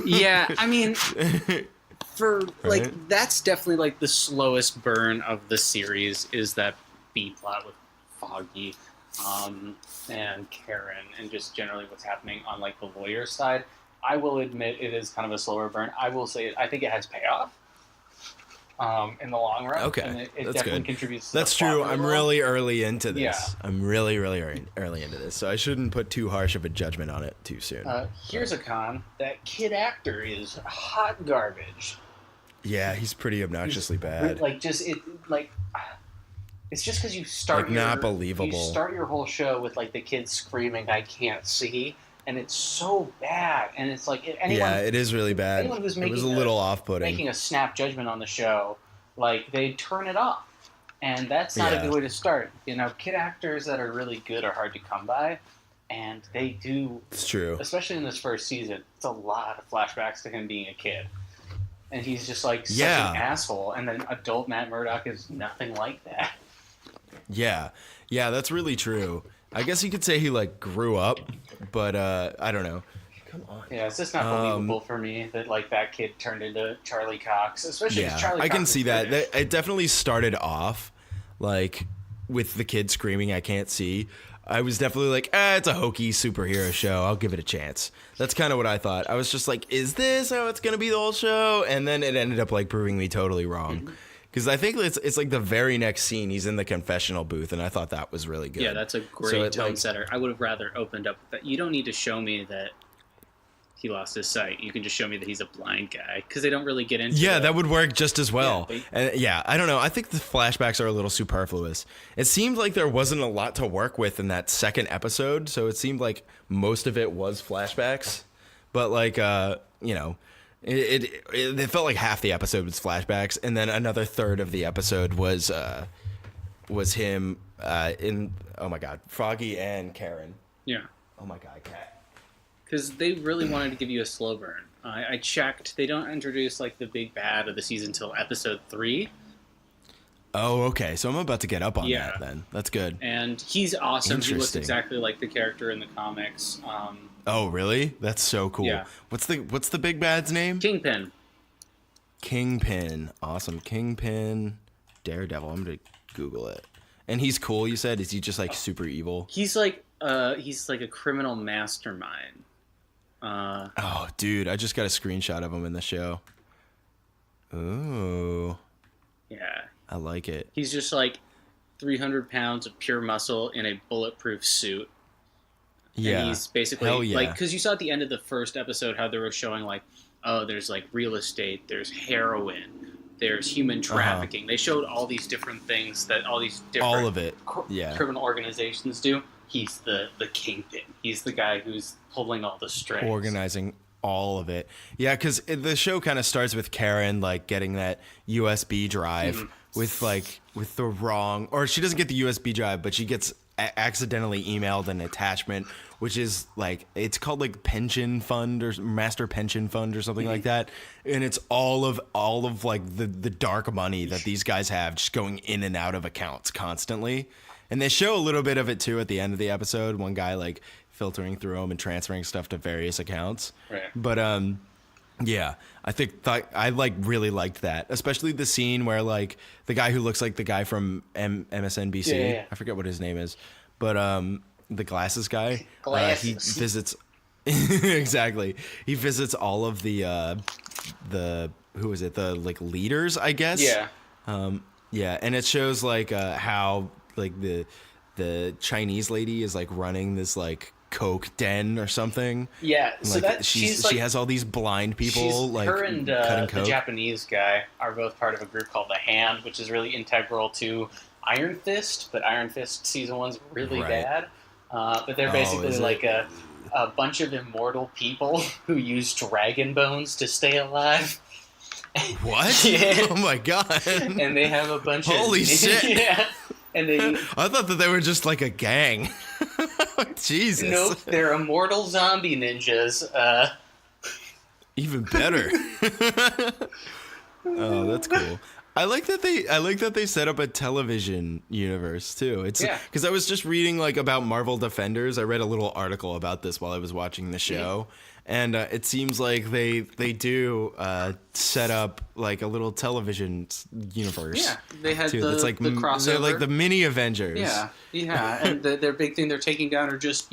Speaker 3: Yeah, I mean, for like
Speaker 2: Right?
Speaker 3: that's definitely like the slowest burn of the series is that B plot with Foggy and Karen and just generally what's happening on like the lawyer side. I will admit it is kind of a slower burn. I will say I think it has payoff in the long run.
Speaker 2: Okay,
Speaker 3: and it
Speaker 2: that's
Speaker 3: definitely
Speaker 2: good.
Speaker 3: contributes to
Speaker 2: That's
Speaker 3: the plot
Speaker 2: true.
Speaker 3: really
Speaker 2: I'm
Speaker 3: well.
Speaker 2: really early into this.
Speaker 3: Yeah.
Speaker 2: I'm really early into this, so I shouldn't put too harsh of a judgment on it too soon.
Speaker 3: Here's a con. That kid actor is hot garbage.
Speaker 2: Yeah, he's pretty obnoxiously bad.
Speaker 3: Like just it like it's just because you start
Speaker 2: Like, not believable.
Speaker 3: You start your whole show with like the kid screaming, "I can't see," and it's so bad. And it's like anyone,
Speaker 2: Yeah, it is really bad.
Speaker 3: anyone who's
Speaker 2: It was a little off-putting.
Speaker 3: making a snap judgment on the show, like they turn it off, and that's not a
Speaker 2: Yeah.
Speaker 3: good way to start. You know, kid actors that are really good are hard to come by, and they do.
Speaker 2: It's true.
Speaker 3: Especially in this first season, it's a lot of flashbacks to him being a kid. And he's just like such
Speaker 2: Yeah.
Speaker 3: an asshole. And then adult Matt Murdock is nothing like that.
Speaker 2: Yeah, that's really true. I guess you could say he like grew up, but I don't know. Come on.
Speaker 3: Yeah, it's just not believable for me that like that kid turned into Charlie Cox. Especially
Speaker 2: Yeah,
Speaker 3: because Charlie
Speaker 2: I
Speaker 3: Cox
Speaker 2: can
Speaker 3: is
Speaker 2: see that.
Speaker 3: British.
Speaker 2: It definitely started off like with the kid screaming, "I can't see." I was definitely like, it's a hokey superhero show. I'll give it a chance. That's kind of what I thought. I was just like, is this how it's going to be the whole show? And then it ended up like proving me totally wrong. Because I think it's like the very next scene, he's in the confessional booth, and I thought that was really good.
Speaker 3: Yeah, that's a great
Speaker 2: So it,
Speaker 3: tone
Speaker 2: like-
Speaker 3: setter. I would have rather opened up with that. You don't need to show me that he lost his sight. You can just show me that he's a blind guy, because they don't really get into
Speaker 2: that would work just as well.
Speaker 3: Yeah,
Speaker 2: I don't know. I think the flashbacks are a little superfluous. It seemed like there wasn't a lot to work with in that second episode, so it seemed like most of it was flashbacks. But like, you know, it felt like half the episode was flashbacks, and then another third of the episode was him in, oh my God, Froggy and Karen.
Speaker 3: Yeah.
Speaker 2: Oh my God, Cat.
Speaker 3: Because they really wanted to give you a slow burn. I checked. They don't introduce like the big bad of the season until episode 3.
Speaker 2: Oh, okay. So I'm about to get up on that then. That's good.
Speaker 3: And he's awesome. He looks exactly like the character in the comics.
Speaker 2: Oh, really? That's so cool.
Speaker 3: Yeah.
Speaker 2: What's the big bad's name?
Speaker 3: Kingpin.
Speaker 2: Kingpin. Awesome. Kingpin. Daredevil. I'm going to Google it. And he's cool, you said? Is he just like super evil?
Speaker 3: He's like a criminal mastermind.
Speaker 2: Oh, dude, I just got a screenshot of him in the show. Ooh.
Speaker 3: Yeah.
Speaker 2: I like it.
Speaker 3: He's just like 300 pounds of pure muscle in a bulletproof suit.
Speaker 2: Yeah.
Speaker 3: And he's basically like, because you saw at the end of the first episode how they were showing like, oh, there's like real estate, there's heroin, there's human trafficking. They showed all these different things that all these different
Speaker 2: all of it.
Speaker 3: Criminal organizations do. He's the kingpin. He's the guy who's pulling all the strings.
Speaker 2: Organizing all of it. Yeah, because the show kind of starts with Karen like getting that USB drive with the wrong, or she doesn't get the USB drive, but she gets accidentally emailed an attachment, which is like, it's called like pension fund or master pension fund or something like that, and it's all of like the dark money that these guys have just going in and out of accounts constantly. And they show a little bit of it too at the end of the episode, one guy like filtering through them and transferring stuff to various accounts.
Speaker 3: Right.
Speaker 2: But yeah, I like really liked that, especially the scene where like the guy who looks like the guy from MSNBC.
Speaker 3: Yeah.
Speaker 2: I forget what his name is, but the glasses guy. He visits exactly. He visits all of the who is it? The like leaders, I guess.
Speaker 3: Yeah.
Speaker 2: Yeah, and it shows like how like the Chinese lady is like running this like coke den or something.
Speaker 3: Yeah,
Speaker 2: and,
Speaker 3: so
Speaker 2: like,
Speaker 3: that
Speaker 2: she has all these blind people like
Speaker 3: her and
Speaker 2: cutting coke.
Speaker 3: the Japanese guy are both part of a group called the Hand, which is really integral to Iron Fist, but Iron Fist season 1's really bad. But they're basically like a bunch of immortal people who use dragon bones to stay alive.
Speaker 2: What?
Speaker 3: Yeah.
Speaker 2: Oh my God.
Speaker 3: And they have a bunch
Speaker 2: Holy shit.
Speaker 3: Yeah. And they
Speaker 2: I thought that they were just like a gang. Jesus.
Speaker 3: Nope, they're immortal zombie ninjas.
Speaker 2: Even better. Oh, that's cool. I like that they set up a television universe too. It's because I was just reading like about Marvel Defenders. I read a little article about this while I was watching the show. And it seems like they do set up like a little television universe.
Speaker 3: Yeah, they had
Speaker 2: too.
Speaker 3: the crossover.
Speaker 2: They're like the mini Avengers.
Speaker 3: Yeah. And their big thing they're taking down are just,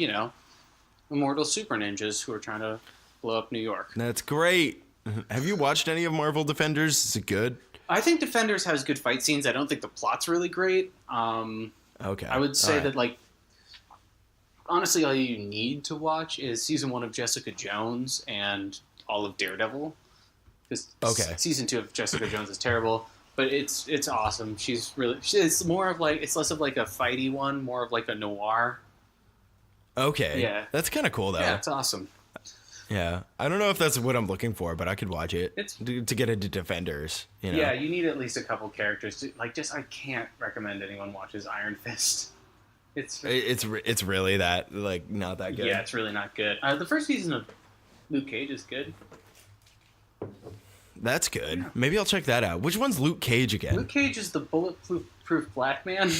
Speaker 3: immortal super ninjas who are trying to blow up New York.
Speaker 2: That's great. Have you watched any of Marvel Defenders? Is it good?
Speaker 3: I think Defenders has good fight scenes. I don't think the plot's really great.
Speaker 2: Okay.
Speaker 3: I would say that like, honestly, all you need to watch is season 1 of Jessica Jones and all of Daredevil. Because season 2 of Jessica Jones is terrible, but it's awesome. It's more of like, it's less of like a fighty one, more of like a noir.
Speaker 2: Okay.
Speaker 3: Yeah.
Speaker 2: That's kind of cool though.
Speaker 3: Yeah, it's awesome.
Speaker 2: Yeah. I don't know if that's what I'm looking for, but I could watch it to get into Defenders.
Speaker 3: Yeah, you need at least a couple characters. I can't recommend anyone watches Iron Fist. It's
Speaker 2: really that like not that good.
Speaker 3: Yeah, it's really not good. The first season of Luke Cage is good.
Speaker 2: That's good. Yeah. Maybe I'll check that out. Which one's Luke Cage again?
Speaker 3: Luke Cage is the bulletproof black man.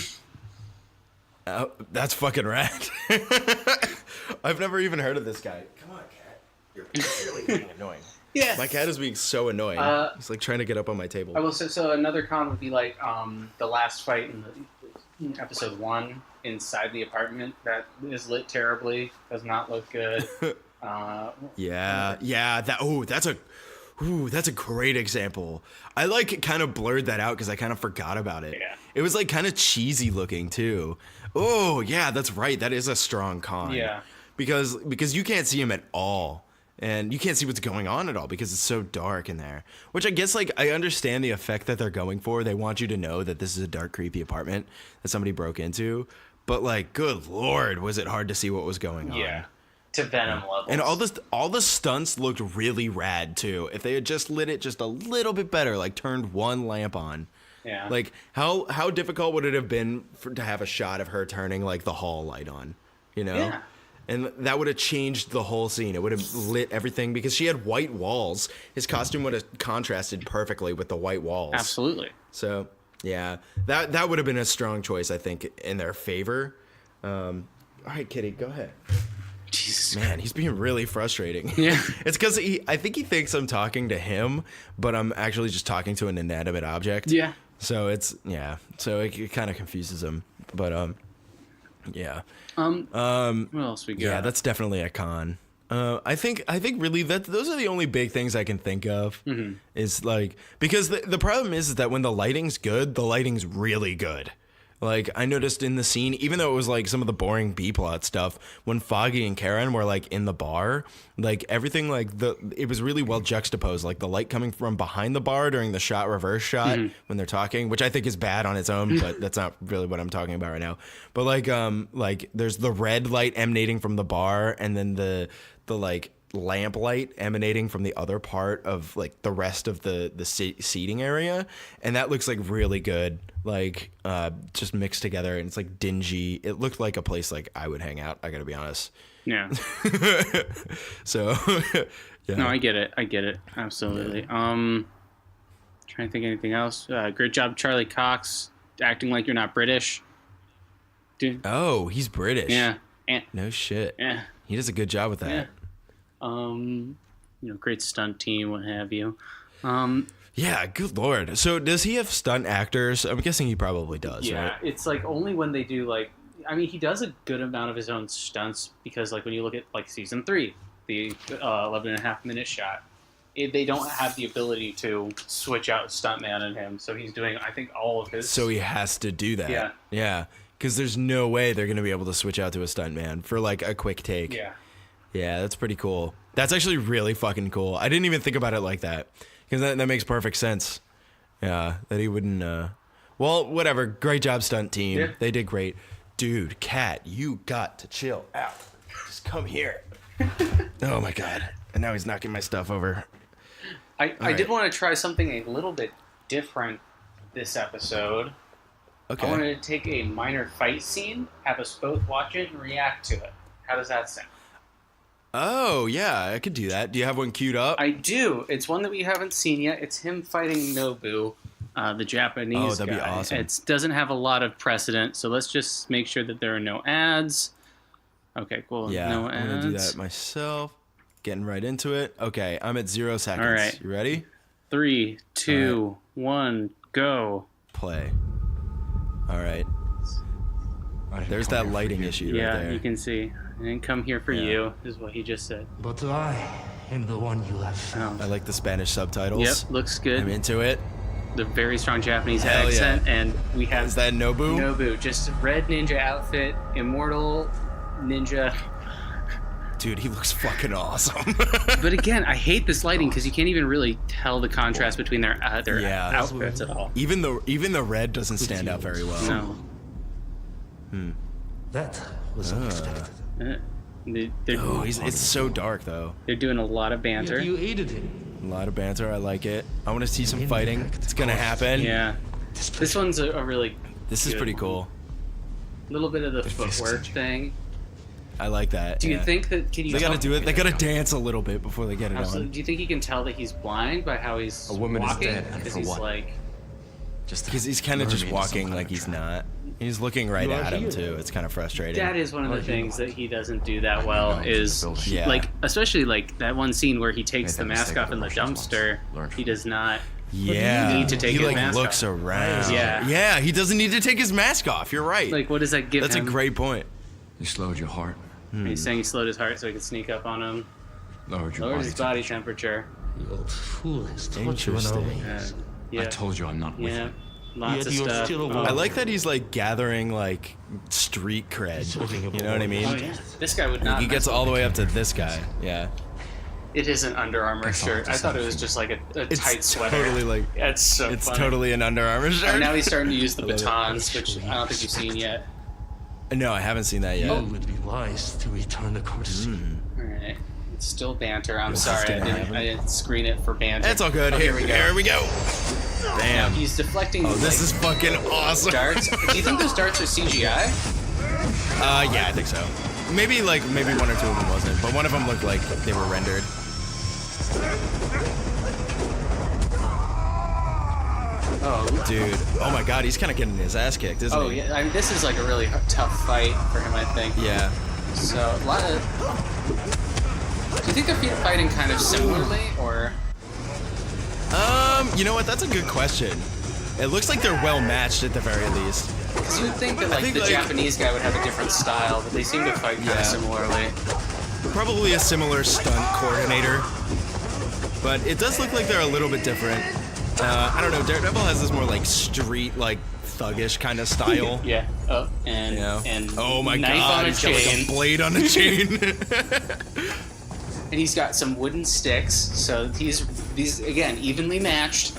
Speaker 2: Oh, that's fucking rad. I've never even heard of this guy. Come on, cat. You're really being annoying.
Speaker 3: Yeah.
Speaker 2: My cat is being so annoying. He's like trying to get up on my table.
Speaker 3: I will say, so another con would be like the last fight in episode 1 inside the apartment that is lit terribly, does not look good.
Speaker 2: That's a great example. I like kind of blurred that out because I kind of forgot about it.
Speaker 3: Yeah.
Speaker 2: It was like kind of cheesy looking too. Oh yeah, that's right. That is a strong con.
Speaker 3: Yeah.
Speaker 2: Because you can't see him at all and you can't see what's going on at all because it's so dark in there. Which I guess, like, I understand the effect that they're going for. They want you to know that this is a dark, creepy apartment that somebody broke into. But, like, good Lord, was it hard to see what was going on.
Speaker 3: Yeah. To Venom levels.
Speaker 2: And all the stunts looked really rad, too. If they had just lit it just a little bit better, like, turned one lamp on.
Speaker 3: Yeah.
Speaker 2: Like, how difficult would it have been to have a shot of her turning, like, the hall light on? You know?
Speaker 3: Yeah.
Speaker 2: And that would have changed the whole scene. It would have lit everything because she had white walls. His costume would have contrasted perfectly with the white walls.
Speaker 3: Absolutely.
Speaker 2: So, yeah, that would have been a strong choice, I think, in their favor. All right, Kitty, go ahead.
Speaker 3: Jesus.
Speaker 2: Man, he's being really frustrating.
Speaker 3: Yeah.
Speaker 2: It's because I think he thinks I'm talking to him, but I'm actually just talking to an inanimate object.
Speaker 3: Yeah.
Speaker 2: So so it kind of confuses him. But, yeah.
Speaker 3: What else we got?
Speaker 2: Yeah, that's definitely a con. I think really that those are the only big things I can think of. Mm-hmm. Is like, because the problem is that when the lighting's good, the lighting's really good. Like, I noticed in the scene, even though it was like some of the boring B-plot stuff, when Foggy and Karen were like in the bar, like everything, like it was really well juxtaposed. Like the light coming from behind the bar during the reverse shot when they're talking, which I think is bad on its own, but that's not really what I'm talking about right now. But like there's the red light emanating from the bar, and then the like lamp light emanating from the other part of like the rest of the seating area, and that looks like really good, like just mixed together, and it's like dingy. It looked like a place like I would hang out, I gotta be honest.
Speaker 3: Yeah.
Speaker 2: So yeah.
Speaker 3: No, I get it absolutely.
Speaker 2: Yeah.
Speaker 3: Trying to think of anything else. Great job, Charlie Cox, acting like you're not British. Dude.
Speaker 2: Oh, he's British.
Speaker 3: Yeah.
Speaker 2: No shit.
Speaker 3: Yeah.
Speaker 2: He does a good job with that.
Speaker 3: Yeah. Great stunt team, what have you.
Speaker 2: Yeah, good Lord. So does he have stunt actors? I'm guessing he probably does,
Speaker 3: yeah,
Speaker 2: right?
Speaker 3: It's like only when they do like, I mean, he does a good amount of his own stunts because like when you look at like season 3, the 11.5-minute shot, they don't have the ability to switch out stuntman in him. So he's doing, I think, all of his.
Speaker 2: So he has to do that.
Speaker 3: Yeah.
Speaker 2: Yeah. Because there's no way they're going to be able to switch out to a stuntman for like a quick take.
Speaker 3: Yeah.
Speaker 2: Yeah, that's pretty cool. That's actually really fucking cool. I didn't even think about it like that. Because that makes perfect sense. Yeah, that he wouldn't... Well, whatever. Great job, stunt team.
Speaker 3: Yeah.
Speaker 2: They did great. Dude, Kat, you got to chill out. Just come here. Oh, my God. And now he's knocking my stuff over.
Speaker 3: I did want to try something a little bit different this episode.
Speaker 2: Okay.
Speaker 3: I wanted to take a minor fight scene, have us both watch it, and react to it. How does that sound?
Speaker 2: Oh, yeah, I could do that. Do you have one queued up?
Speaker 3: I do. It's one that we haven't seen yet. It's him fighting Nobu, the Japanese guy.
Speaker 2: Oh, that'd be awesome.
Speaker 3: It doesn't have a lot of precedent, so let's just make sure that there are no ads. Okay, cool.
Speaker 2: Yeah,
Speaker 3: no
Speaker 2: I'm
Speaker 3: ads.
Speaker 2: going to do that myself. Getting right into it. Okay, I'm at 0 seconds.
Speaker 3: All right.
Speaker 2: You ready?
Speaker 3: 3, 2, 1, go.
Speaker 2: Play. All right. There's that lighting issue right
Speaker 3: Yeah,
Speaker 2: there.
Speaker 3: you can see. I didn't come here for you, is what he just said.
Speaker 4: But I am the one you have found.
Speaker 2: I like the Spanish subtitles.
Speaker 3: Yep, looks good.
Speaker 2: I'm into it.
Speaker 3: The very strong Japanese
Speaker 2: Hell
Speaker 3: accent,
Speaker 2: yeah.
Speaker 3: and we have
Speaker 2: Is that Nobu?
Speaker 3: Nobu, just red ninja outfit, immortal ninja.
Speaker 2: Dude, he looks fucking awesome.
Speaker 3: But again, I hate this lighting because you can't even really tell the contrast between their
Speaker 2: Yeah.
Speaker 3: outfits at all.
Speaker 2: Even the red doesn't stand out very well.
Speaker 3: No.
Speaker 4: That was unexpected.
Speaker 2: It's so dark though.
Speaker 3: They're doing a lot of banter.
Speaker 4: Yet you aided him.
Speaker 2: A lot of banter. I like it. I want to see some fighting. It's gonna happen.
Speaker 3: Yeah. This one's a really.
Speaker 2: This is
Speaker 3: good
Speaker 2: pretty
Speaker 3: one.
Speaker 2: cool.
Speaker 3: A little bit of the footwork thing.
Speaker 2: I like that.
Speaker 3: Do you think that? Can you?
Speaker 2: They gotta
Speaker 3: tell-
Speaker 2: do it? They gotta dance a little bit before they get it
Speaker 3: Absolutely.
Speaker 2: on.
Speaker 3: Do you think you can tell that he's blind by how he's
Speaker 5: A woman is
Speaker 3: walking?
Speaker 5: dead, and
Speaker 3: Because
Speaker 5: for
Speaker 3: he's
Speaker 5: what?
Speaker 3: like.
Speaker 2: Because he's kind of just walking like he's not. He's looking right
Speaker 4: You are
Speaker 2: at him
Speaker 4: here.
Speaker 2: too. It's kind of frustrating.
Speaker 3: That is one of the things that he doesn't do that well. Is
Speaker 2: Yeah.
Speaker 3: like, especially like that one scene where he takes
Speaker 5: Made
Speaker 3: the
Speaker 5: that
Speaker 3: mask
Speaker 5: mistake
Speaker 3: off in the
Speaker 5: with the Russians
Speaker 3: dumpster.
Speaker 5: once. Learned
Speaker 3: He
Speaker 5: from
Speaker 3: does not.
Speaker 2: Yeah.
Speaker 3: need to take
Speaker 2: he
Speaker 3: his
Speaker 2: like
Speaker 3: mask
Speaker 2: looks
Speaker 3: off.
Speaker 2: around.
Speaker 3: Yeah.
Speaker 2: Yeah, he doesn't need to take his mask off. You're right.
Speaker 3: Like, what does that give
Speaker 2: That's
Speaker 3: him?
Speaker 2: a great point.
Speaker 5: You slowed your heart,
Speaker 3: He's saying he slowed his heart so he could sneak up on him.
Speaker 5: lowered your
Speaker 3: Lowers
Speaker 5: body
Speaker 3: his body temperature.
Speaker 4: The old fool has taught you in our
Speaker 2: Interesting.
Speaker 4: ways.
Speaker 3: Yeah.
Speaker 5: I told you I'm not with
Speaker 3: Yeah.
Speaker 5: you.
Speaker 3: Lots
Speaker 4: Yet
Speaker 3: of
Speaker 4: you're
Speaker 3: stuff.
Speaker 4: still a
Speaker 3: Oh.
Speaker 4: woman.
Speaker 2: I like that he's like gathering like street cred.
Speaker 4: Something
Speaker 2: You know what I mean?
Speaker 3: Oh, yeah. This guy would
Speaker 2: Like,
Speaker 3: not.
Speaker 2: he gets
Speaker 3: mess
Speaker 2: all the
Speaker 3: with
Speaker 2: way up to this guy. Yeah.
Speaker 3: It is an Under Armour shirt. I thought it was just like a tight sweater.
Speaker 2: Totally like
Speaker 3: It's so
Speaker 2: it's
Speaker 3: funny.
Speaker 2: totally an Under Armour shirt.
Speaker 3: And now he's starting to use the
Speaker 2: I love it.
Speaker 3: batons, which I don't think you've seen yet.
Speaker 2: No, I haven't seen that yet.
Speaker 4: It would be wise to return the courtesy.
Speaker 3: All right. It's still banter. I'm
Speaker 2: This is
Speaker 3: sorry.
Speaker 2: gonna happen.
Speaker 3: I didn't screen it for banter.
Speaker 2: It's all good.
Speaker 3: Oh,
Speaker 2: Here we go.
Speaker 3: Now
Speaker 2: Damn.
Speaker 3: he's deflecting
Speaker 2: Oh, this is fucking awesome.
Speaker 3: darts. Do you think those darts are CGI?
Speaker 2: Yeah, I think so. Maybe one or two of them wasn't, but one of them looked like they were rendered.
Speaker 3: Oh,
Speaker 2: Dude, oh my god, he's kind of getting his ass kicked, isn't
Speaker 3: oh
Speaker 2: he?
Speaker 3: yeah. I mean, this is like a really tough fight for him, I think.
Speaker 2: Yeah.
Speaker 3: So a lot of. Do you think they're fighting kind of similarly, or?
Speaker 2: You know what? That's a good question. It looks like they're well matched at the very least.
Speaker 3: Because you'd think that
Speaker 2: I
Speaker 3: like
Speaker 2: think,
Speaker 3: the
Speaker 2: like-
Speaker 3: Japanese guy would have a different style, but they seem to fight kind
Speaker 2: Yeah.
Speaker 3: of similarly.
Speaker 2: Probably a similar stunt coordinator, but it does look like they're a little bit different. I don't know. Daredevil has this more like street, like thuggish kind of style.
Speaker 3: Yeah. Oh, and
Speaker 2: You know?
Speaker 3: and
Speaker 2: Oh my
Speaker 3: knife
Speaker 2: god,
Speaker 3: on a
Speaker 2: he's got like
Speaker 3: chain,
Speaker 2: a blade on a chain.
Speaker 3: and he's got some wooden sticks. So these again evenly matched.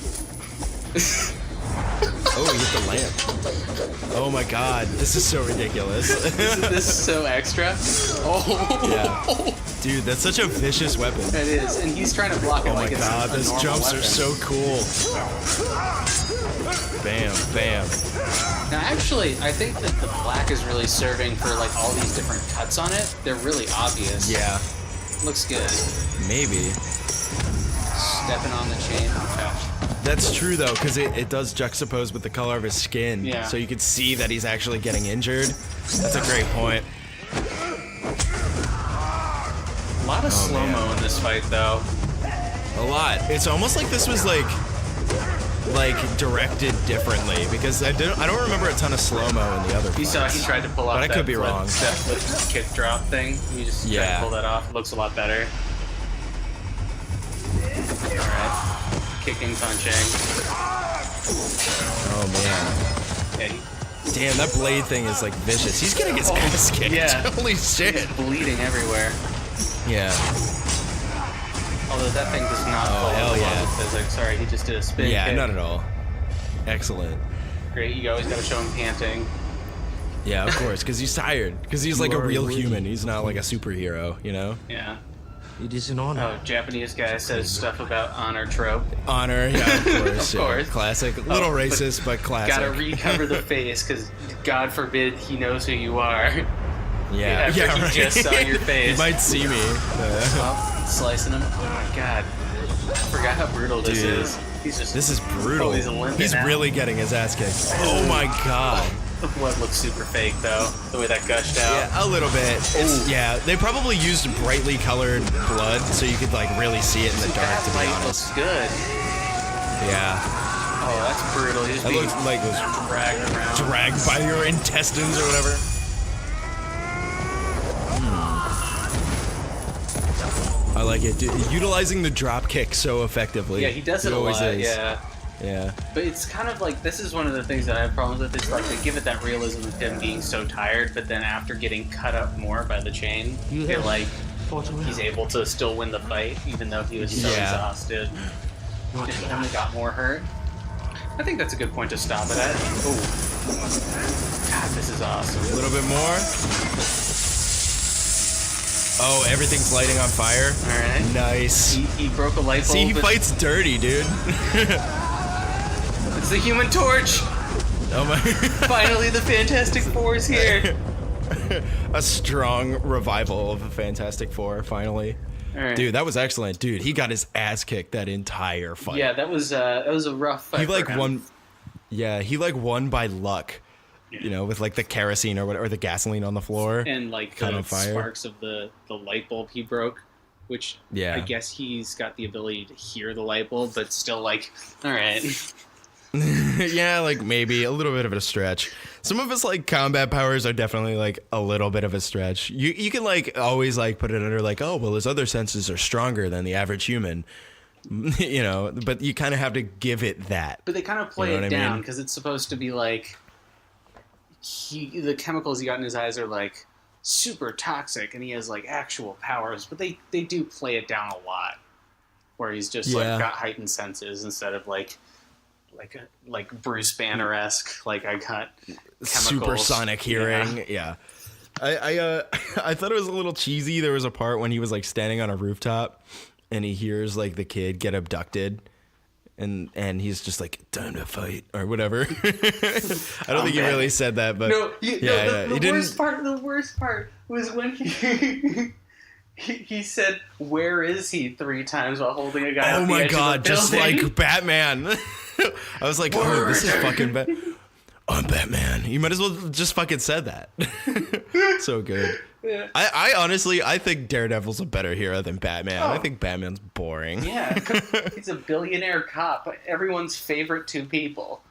Speaker 2: Oh, he hit the lamp. Oh my god, this is so ridiculous.
Speaker 3: This is so extra. Oh.
Speaker 2: Yeah. Dude, that's such a vicious weapon.
Speaker 3: It is, and he's trying to block it
Speaker 2: Oh
Speaker 3: like
Speaker 2: my
Speaker 3: it's
Speaker 2: god,
Speaker 3: a
Speaker 2: those
Speaker 3: normal
Speaker 2: jumps
Speaker 3: weapon.
Speaker 2: are so cool. Bam, bam.
Speaker 3: Now, actually, I think that the black is really serving for like all these different cuts on it. They're really obvious.
Speaker 2: Yeah,
Speaker 3: Looks good.
Speaker 2: maybe.
Speaker 3: Stepping on the chain. Okay.
Speaker 2: That's true though, because it does juxtapose with the color of his skin.
Speaker 3: Yeah.
Speaker 2: So you could see that he's actually getting injured. That's a great point.
Speaker 3: A lot of slow-mo
Speaker 2: man.
Speaker 3: in this fight, though.
Speaker 2: A lot. It's almost like this was like directed differently because I don't remember a ton of slow-mo in the other
Speaker 3: You saw he
Speaker 2: fights.
Speaker 3: tried to pull off
Speaker 2: But I
Speaker 3: that
Speaker 2: could be wrong.
Speaker 3: that flip kick drop thing. He just tried
Speaker 2: Yeah.
Speaker 3: to pull that off. It looks a lot better. Alright. Kicking, punching.
Speaker 2: Oh man.
Speaker 3: Yeah,
Speaker 2: Damn, that blade thing is like vicious. He's getting his ass kicked.
Speaker 3: yeah.
Speaker 2: Holy shit.
Speaker 3: he's bleeding everywhere.
Speaker 2: Yeah.
Speaker 3: Although that thing does not
Speaker 2: Oh,
Speaker 3: follow
Speaker 2: hell
Speaker 3: the laws
Speaker 2: yeah.
Speaker 3: of physics. Sorry, he just did a spin
Speaker 2: Yeah,
Speaker 3: kick.
Speaker 2: not at all. Excellent.
Speaker 3: Great, you always gotta show him panting.
Speaker 2: Yeah, of course, because he's tired. Because he's like a
Speaker 4: You are
Speaker 2: real
Speaker 4: worthy.
Speaker 2: human. He's not like a superhero, you know?
Speaker 3: Yeah.
Speaker 4: It is an honor.
Speaker 3: Oh, Japanese guy says stuff about honor trope.
Speaker 2: Honor, yeah, of course.
Speaker 3: Of
Speaker 2: yeah.
Speaker 3: course.
Speaker 2: Classic. Little
Speaker 3: but
Speaker 2: racist, but classic.
Speaker 3: Gotta recover the face, because God forbid he knows who you are.
Speaker 2: Yeah,
Speaker 3: after
Speaker 2: yeah,
Speaker 3: he
Speaker 2: right.
Speaker 3: just saw your face.
Speaker 2: He might see me.
Speaker 3: Oh, slicing him. Oh my God. I forgot how brutal this
Speaker 2: Dude.
Speaker 3: is. He's just.
Speaker 2: This is brutal.
Speaker 3: Oh, he's limping
Speaker 2: He's
Speaker 3: now.
Speaker 2: really getting his ass kicked. Oh my god.
Speaker 3: The blood looks super fake though. The way that gushed out.
Speaker 2: Yeah, a little bit. It's, yeah, they probably used brightly colored blood so you could like really see it in the dark.
Speaker 3: That
Speaker 2: To be
Speaker 3: light
Speaker 2: honest.
Speaker 3: looks good.
Speaker 2: Yeah,
Speaker 3: Oh, that's brutal. He's
Speaker 2: that
Speaker 3: being
Speaker 2: looks like it was
Speaker 3: dragged around.
Speaker 2: dragged by your intestines or whatever. I like it. Dude, utilizing the drop kick so effectively.
Speaker 3: Yeah, he does it
Speaker 2: He
Speaker 3: a
Speaker 2: always
Speaker 3: lot.
Speaker 2: is.
Speaker 3: Yeah.
Speaker 2: Yeah.
Speaker 3: But it's kind of like, this is one of the things that I have problems with. It's like they give it that realism of him being so tired, but then after getting cut up more by the chain,
Speaker 4: You
Speaker 3: you're
Speaker 4: have
Speaker 3: like,
Speaker 4: fought well.
Speaker 3: he's able to still win the fight, even though he was so
Speaker 2: Yeah.
Speaker 3: exhausted. Just only got more hurt. I think that's a good point to stop it at. Oh. God, this is awesome.
Speaker 2: A little bit more. Oh, everything's lighting on fire.
Speaker 3: Alright.
Speaker 2: Nice.
Speaker 3: He broke a light bulb.
Speaker 2: See, he
Speaker 3: but
Speaker 2: fights dirty, dude.
Speaker 3: It's the Human Torch!
Speaker 2: Oh my.
Speaker 3: Finally, the Fantastic Four is here!
Speaker 2: A strong revival of the Fantastic Four, finally.
Speaker 3: Alright.
Speaker 2: Dude, that was excellent. Dude, he got his ass kicked that entire fight.
Speaker 3: Yeah, that was a rough fight.
Speaker 2: He
Speaker 3: for
Speaker 2: like
Speaker 3: him.
Speaker 2: won. Yeah, he like won by luck. You know, with like the kerosene or whatever, or the gasoline on the floor.
Speaker 3: And like
Speaker 2: caught
Speaker 3: the
Speaker 2: on fire.
Speaker 3: sparks of the light bulb he broke, which
Speaker 2: Yeah.
Speaker 3: I guess he's got the ability to hear the light bulb, but still like, all right.
Speaker 2: Yeah, like maybe a little bit of a stretch. Some of his like combat powers are definitely like a little bit of a stretch. You can like always like put it under like, oh well, his other senses are stronger than the average human. You know, but you kind of have to give it that.
Speaker 3: But they kind of play
Speaker 2: You know
Speaker 3: it
Speaker 2: what I
Speaker 3: down
Speaker 2: mean?
Speaker 3: because it's supposed to be like the chemicals he got in his eyes are like super toxic and he has like actual powers, but they do play it down a lot, where he's just like got heightened senses instead of like Bruce Banner-esque, like I got chemicals.
Speaker 2: Supersonic hearing. Yeah. I thought it was a little cheesy. There was a part when he was like standing on a rooftop and he hears like the kid get abducted and he's just like, time to fight or whatever. I don't think he really said that, but
Speaker 3: the worst part was when he said, "Where is he?" 3 times while holding a guy.
Speaker 2: Oh my god, just like Batman. I was like, oh, this is fucking bad. I'm Batman. You might as well just fucking said that. So good. Yeah. I honestly think Daredevil's a better hero than Batman. I think Batman's boring.
Speaker 3: Yeah, he's a billionaire cop. Everyone's favorite 2 people.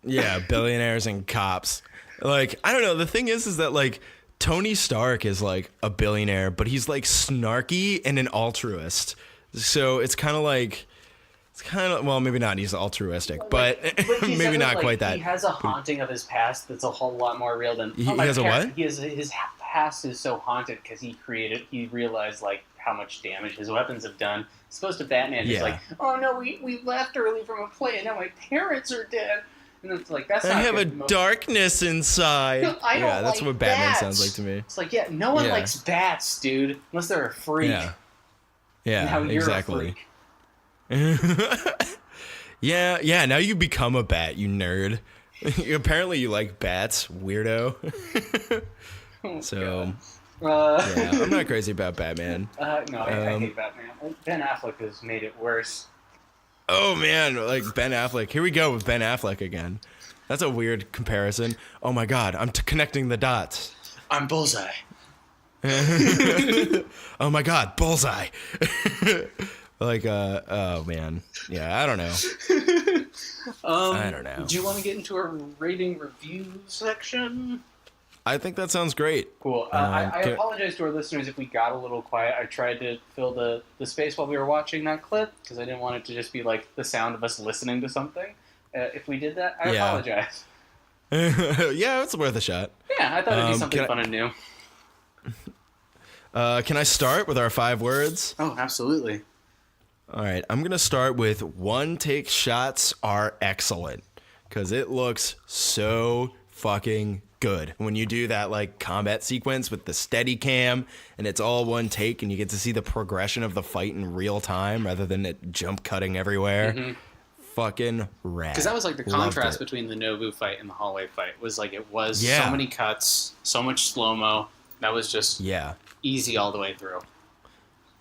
Speaker 2: Yeah, billionaires and cops. Like, I don't know. The thing is that like Tony Stark is like a billionaire, but he's like snarky and an altruist. So it's kind of like, well, maybe not. He's altruistic, but maybe not quite that.
Speaker 3: He has a haunting of his past that's a whole lot more real than.
Speaker 2: He has a what?
Speaker 3: His past is so haunted because he realized like how much damage his weapons have done. As opposed to Batman, who's like, oh no, we left early from a play and now my parents are dead. And it's like, that's not
Speaker 2: I have a darkness inside.
Speaker 3: No, I don't
Speaker 2: that's
Speaker 3: like
Speaker 2: what Batman
Speaker 3: bats.
Speaker 2: sounds like to me.
Speaker 3: It's like, no one likes bats, dude, unless they're a freak.
Speaker 2: Yeah,
Speaker 3: and
Speaker 2: exactly. Yeah, now you become a bat, you nerd. Apparently you like bats, weirdo. So, I'm not crazy about Batman.
Speaker 3: No, I hate Batman. Ben Affleck has made it worse.
Speaker 2: Oh man, like Ben Affleck. Here we go with Ben Affleck again. That's a weird comparison. Oh my god, I'm connecting the dots.
Speaker 3: I'm Bullseye.
Speaker 2: Oh my god, Bullseye. Like, oh man. Yeah, I don't know. I don't know.
Speaker 3: Do you want to get into our rating review section?
Speaker 2: I think that sounds great.
Speaker 3: Cool. I apologize to our listeners if we got a little quiet. I tried to fill the space while we were watching that clip because I didn't want it to just be like the sound of us listening to something. If we did that, I apologize.
Speaker 2: Yeah, it's worth a shot.
Speaker 3: Yeah, I thought it'd be something fun and new.
Speaker 2: Can I start with our 5 words?
Speaker 3: Oh, absolutely.
Speaker 2: All right, I'm going to start with one take shots are excellent because it looks so fucking good when you do that like combat sequence with the steady cam and it's all one take and you get to see the progression of the fight in real time rather than it jump cutting everywhere. Mm-hmm. Fucking rad.
Speaker 3: Because that was like the contrast between the Nobu fight and the hallway fight was like it was so many cuts, so much slow-mo. That was just easy all the way through.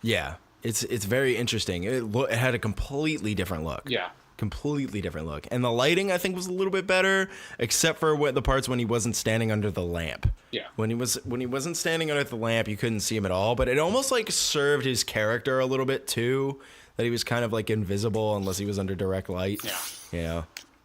Speaker 3: Yeah.
Speaker 2: It's very interesting. It had a completely different look.
Speaker 3: Yeah.
Speaker 2: Completely different look. And the lighting, I think, was a little bit better, except for the parts when he wasn't standing under the lamp.
Speaker 3: Yeah.
Speaker 2: When he wasn't standing under the lamp, you couldn't see him at all. But it almost like served his character a little bit too, that he was kind of like invisible unless he was under direct light.
Speaker 3: Yeah.
Speaker 2: Yeah.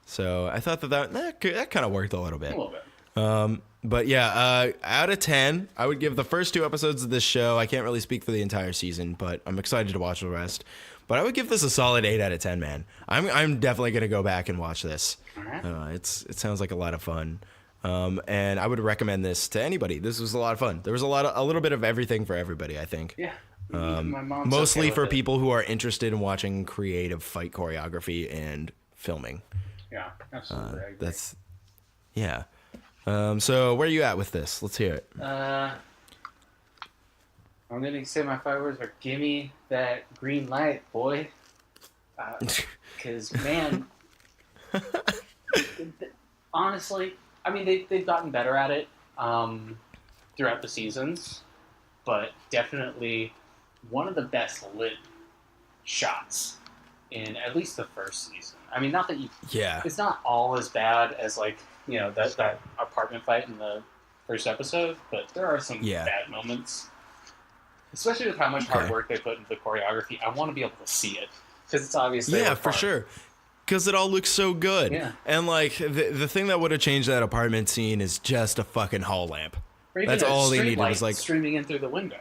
Speaker 2: So I thought that kind of worked a little bit.
Speaker 3: A little bit.
Speaker 2: But yeah, out of 10, I would give the first 2 episodes of this show. I can't really speak for the entire season, but I'm excited to watch the rest. But I would give this a solid 8 out of 10, man. I'm definitely gonna go back and watch this.
Speaker 3: Right.
Speaker 2: It sounds like a lot of fun, and I would recommend this to anybody. This was a lot of fun. There was a little bit of everything for everybody, I think.
Speaker 3: Yeah. My mom's
Speaker 2: mostly
Speaker 3: okay
Speaker 2: for
Speaker 3: with
Speaker 2: people who are interested in watching creative fight choreography and filming.
Speaker 3: Yeah, absolutely. I agree.
Speaker 2: Yeah. So where are you at with this? Let's hear it.
Speaker 3: I'm going to say my 5 words are gimme that green light, boy. Because, man, honestly, I mean, they've gotten better at it throughout the seasons, but definitely one of the best lit shots in at least the first season. I mean, not that it's not all as bad as, like, you know, that apartment fight in the first episode, but there are some bad moments. Especially with how much hard work they put into the choreography. I want to be able to see it. Because it's obviously
Speaker 2: for sure. Because it all looks so good.
Speaker 3: Yeah.
Speaker 2: And, like, the thing that would have changed that apartment scene is just a fucking hall lamp. That's all they needed. Was like
Speaker 3: streaming in through the window.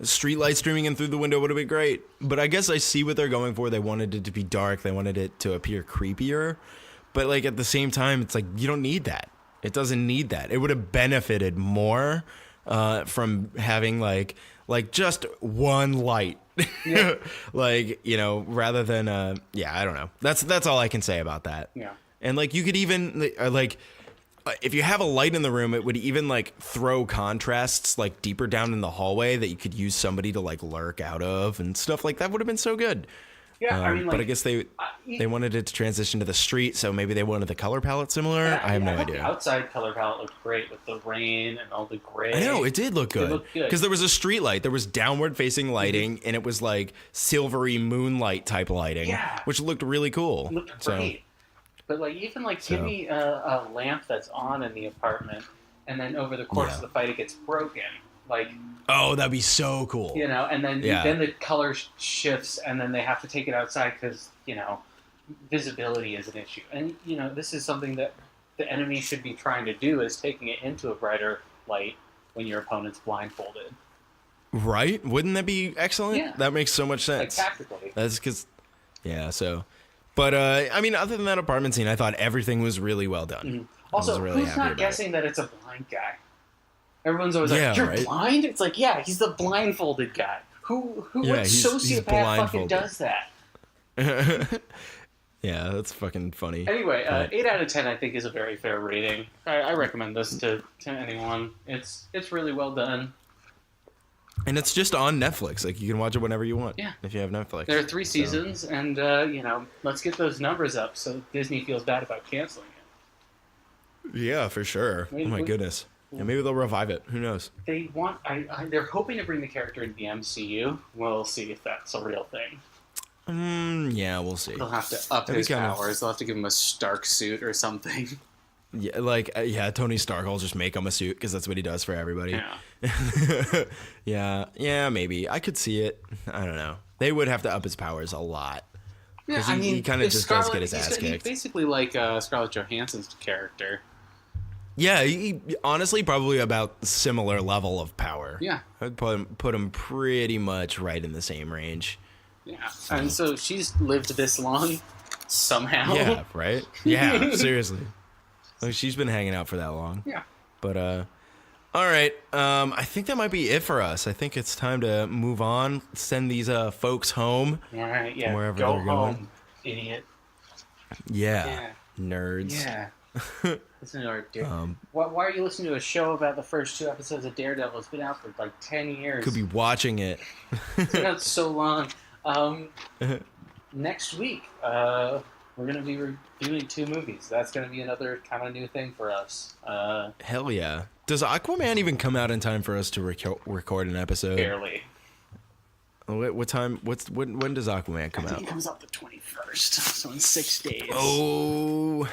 Speaker 2: Street light streaming in through the window would have been great. But I guess I see what they're going for. They wanted it to be dark. They wanted it to appear creepier. But, like, at the same time, it's like, you don't need that. It doesn't need that. It would have benefited more from having like just one light.
Speaker 3: Yeah.
Speaker 2: Like, you know, rather than I don't know. That's all I can say about that.
Speaker 3: Yeah.
Speaker 2: And like you could even like if you have a light in the room, it would even like throw contrasts like deeper down in the hallway that you could use somebody to like lurk out of and stuff like that. Would have been so good.
Speaker 3: Yeah, I mean, like,
Speaker 2: but I guess they wanted it to transition to the street, so maybe they wanted the color palette similar. I have no idea.
Speaker 3: The outside color palette looked great with the rain and all the gray.
Speaker 2: I know, it did look good.
Speaker 3: It looked good.
Speaker 2: Because there was a street light, there was downward facing lighting, and it was like silvery moonlight type lighting, which looked really cool.
Speaker 3: It looked great. But like even like give me a lamp that's on in the apartment, and then over the course of the fight it gets broken. Like,
Speaker 2: oh, that'd be so cool.
Speaker 3: You know, and then the color shifts, and then they have to take it outside because, you know, visibility is an issue. And, you know, this is something that the enemy should be trying to do, is taking it into a brighter light when your opponent's blindfolded.
Speaker 2: Right? Wouldn't that be excellent? Yeah. That makes so much sense.
Speaker 3: Like, tactically.
Speaker 2: That's because, so. But, I mean, other than that apartment scene, I thought everything was really well done.
Speaker 3: Mm-hmm. Also, really who's not guessing that it's a blind guy? Everyone's always like, "You're blind?" It's like, yeah, he's the blindfolded guy. What sociopath fucking does that?
Speaker 2: Yeah, that's fucking funny.
Speaker 3: Anyway, 8 out of 10 I think is a very fair rating. I recommend this to anyone. It's really well done.
Speaker 2: And it's just on Netflix. Like, you can watch it whenever you want. Yeah. If you have Netflix.
Speaker 3: There are 3 seasons, and, you know, let's get those numbers up so Disney feels bad about canceling it.
Speaker 2: Yeah, for sure. Oh my goodness. Yeah, maybe they'll revive it. Who knows?
Speaker 3: They want. They're hoping to bring the character into the MCU. We'll see if that's a real thing.
Speaker 2: Yeah, we'll see.
Speaker 3: They'll have to up his powers. They'll have to give him a Stark suit or something.
Speaker 2: Yeah, like Tony Stark will just make him a suit because that's what he does for everybody.
Speaker 3: Yeah.
Speaker 2: yeah, maybe I could see it. I don't know. They would have to up his powers a lot.
Speaker 3: Yeah, I mean,
Speaker 2: he kind of just does get his ass kicked.
Speaker 3: He's basically like Scarlett Johansson's character.
Speaker 2: Yeah, he honestly probably about similar level of power.
Speaker 3: Yeah.
Speaker 2: I'd put him pretty much right in the same range.
Speaker 3: Yeah, and so she's lived this long somehow.
Speaker 2: Yeah, right? Yeah, seriously. Like, she's been hanging out for that long.
Speaker 3: Yeah.
Speaker 2: But, all right. I think that might be it for us. I think it's time to move on, send these folks home.
Speaker 3: All right, yeah.
Speaker 2: Wherever
Speaker 3: Go
Speaker 2: they're
Speaker 3: home,
Speaker 2: going.
Speaker 3: idiot.
Speaker 2: Yeah. Nerds.
Speaker 3: Yeah. Listen to our why are you listening to a show about the first 2 episodes of Daredevil? It's been out for like 10 years.
Speaker 2: Could be watching it.
Speaker 3: It's been out so long. Next week, we're going to be reviewing 2 movies. That's going to be another kind of new thing for us.
Speaker 2: Hell yeah. Does Aquaman even come out in time for us to record an episode?
Speaker 3: Barely.
Speaker 2: What time? When does Aquaman come out?
Speaker 3: I think it comes out the 21st, so in 6 days.
Speaker 2: Oh...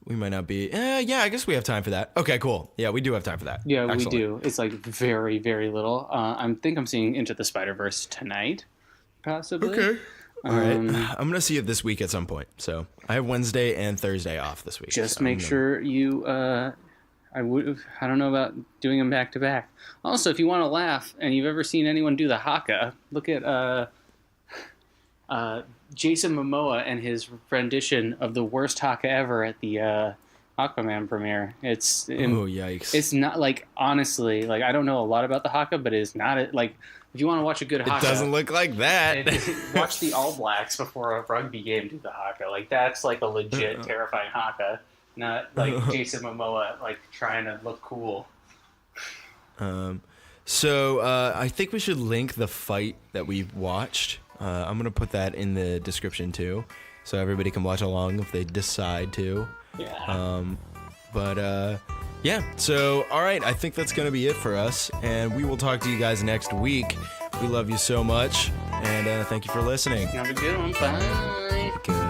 Speaker 2: We might not be... yeah, I guess we have time for that. Okay, cool. Yeah, we do have time for that.
Speaker 3: Yeah, excellent. We do. It's like very, very little. I think I'm seeing Into the Spider-Verse tonight, possibly.
Speaker 2: Okay. All right. I'm going to see it this week at some point. So I have Wednesday and Thursday off this week.
Speaker 3: Just make sure you... I don't know about doing them back to back. Also, if you want to laugh and you've ever seen anyone do the haka, look at Jason Momoa and his rendition of the worst haka ever at the Aquaman premiere.
Speaker 2: Yikes.
Speaker 3: It's not like, honestly, like, I don't know a lot about the haka, but it's not like, if you want to watch a good haka,
Speaker 2: it doesn't look like that.
Speaker 3: Watch the All Blacks before a rugby game do the haka. Like, that's like a legit terrifying haka, not like Jason Momoa like trying to look cool.
Speaker 2: So I think we should link the fight that we watched. I'm going to put that in the description too, so everybody can watch along if they decide to.
Speaker 3: Yeah.
Speaker 2: Yeah, so, all right, I think that's going to be it for us, and we will talk to you guys next week. We love you so much, and thank you for listening.
Speaker 3: Have a good one. Bye.
Speaker 2: Good.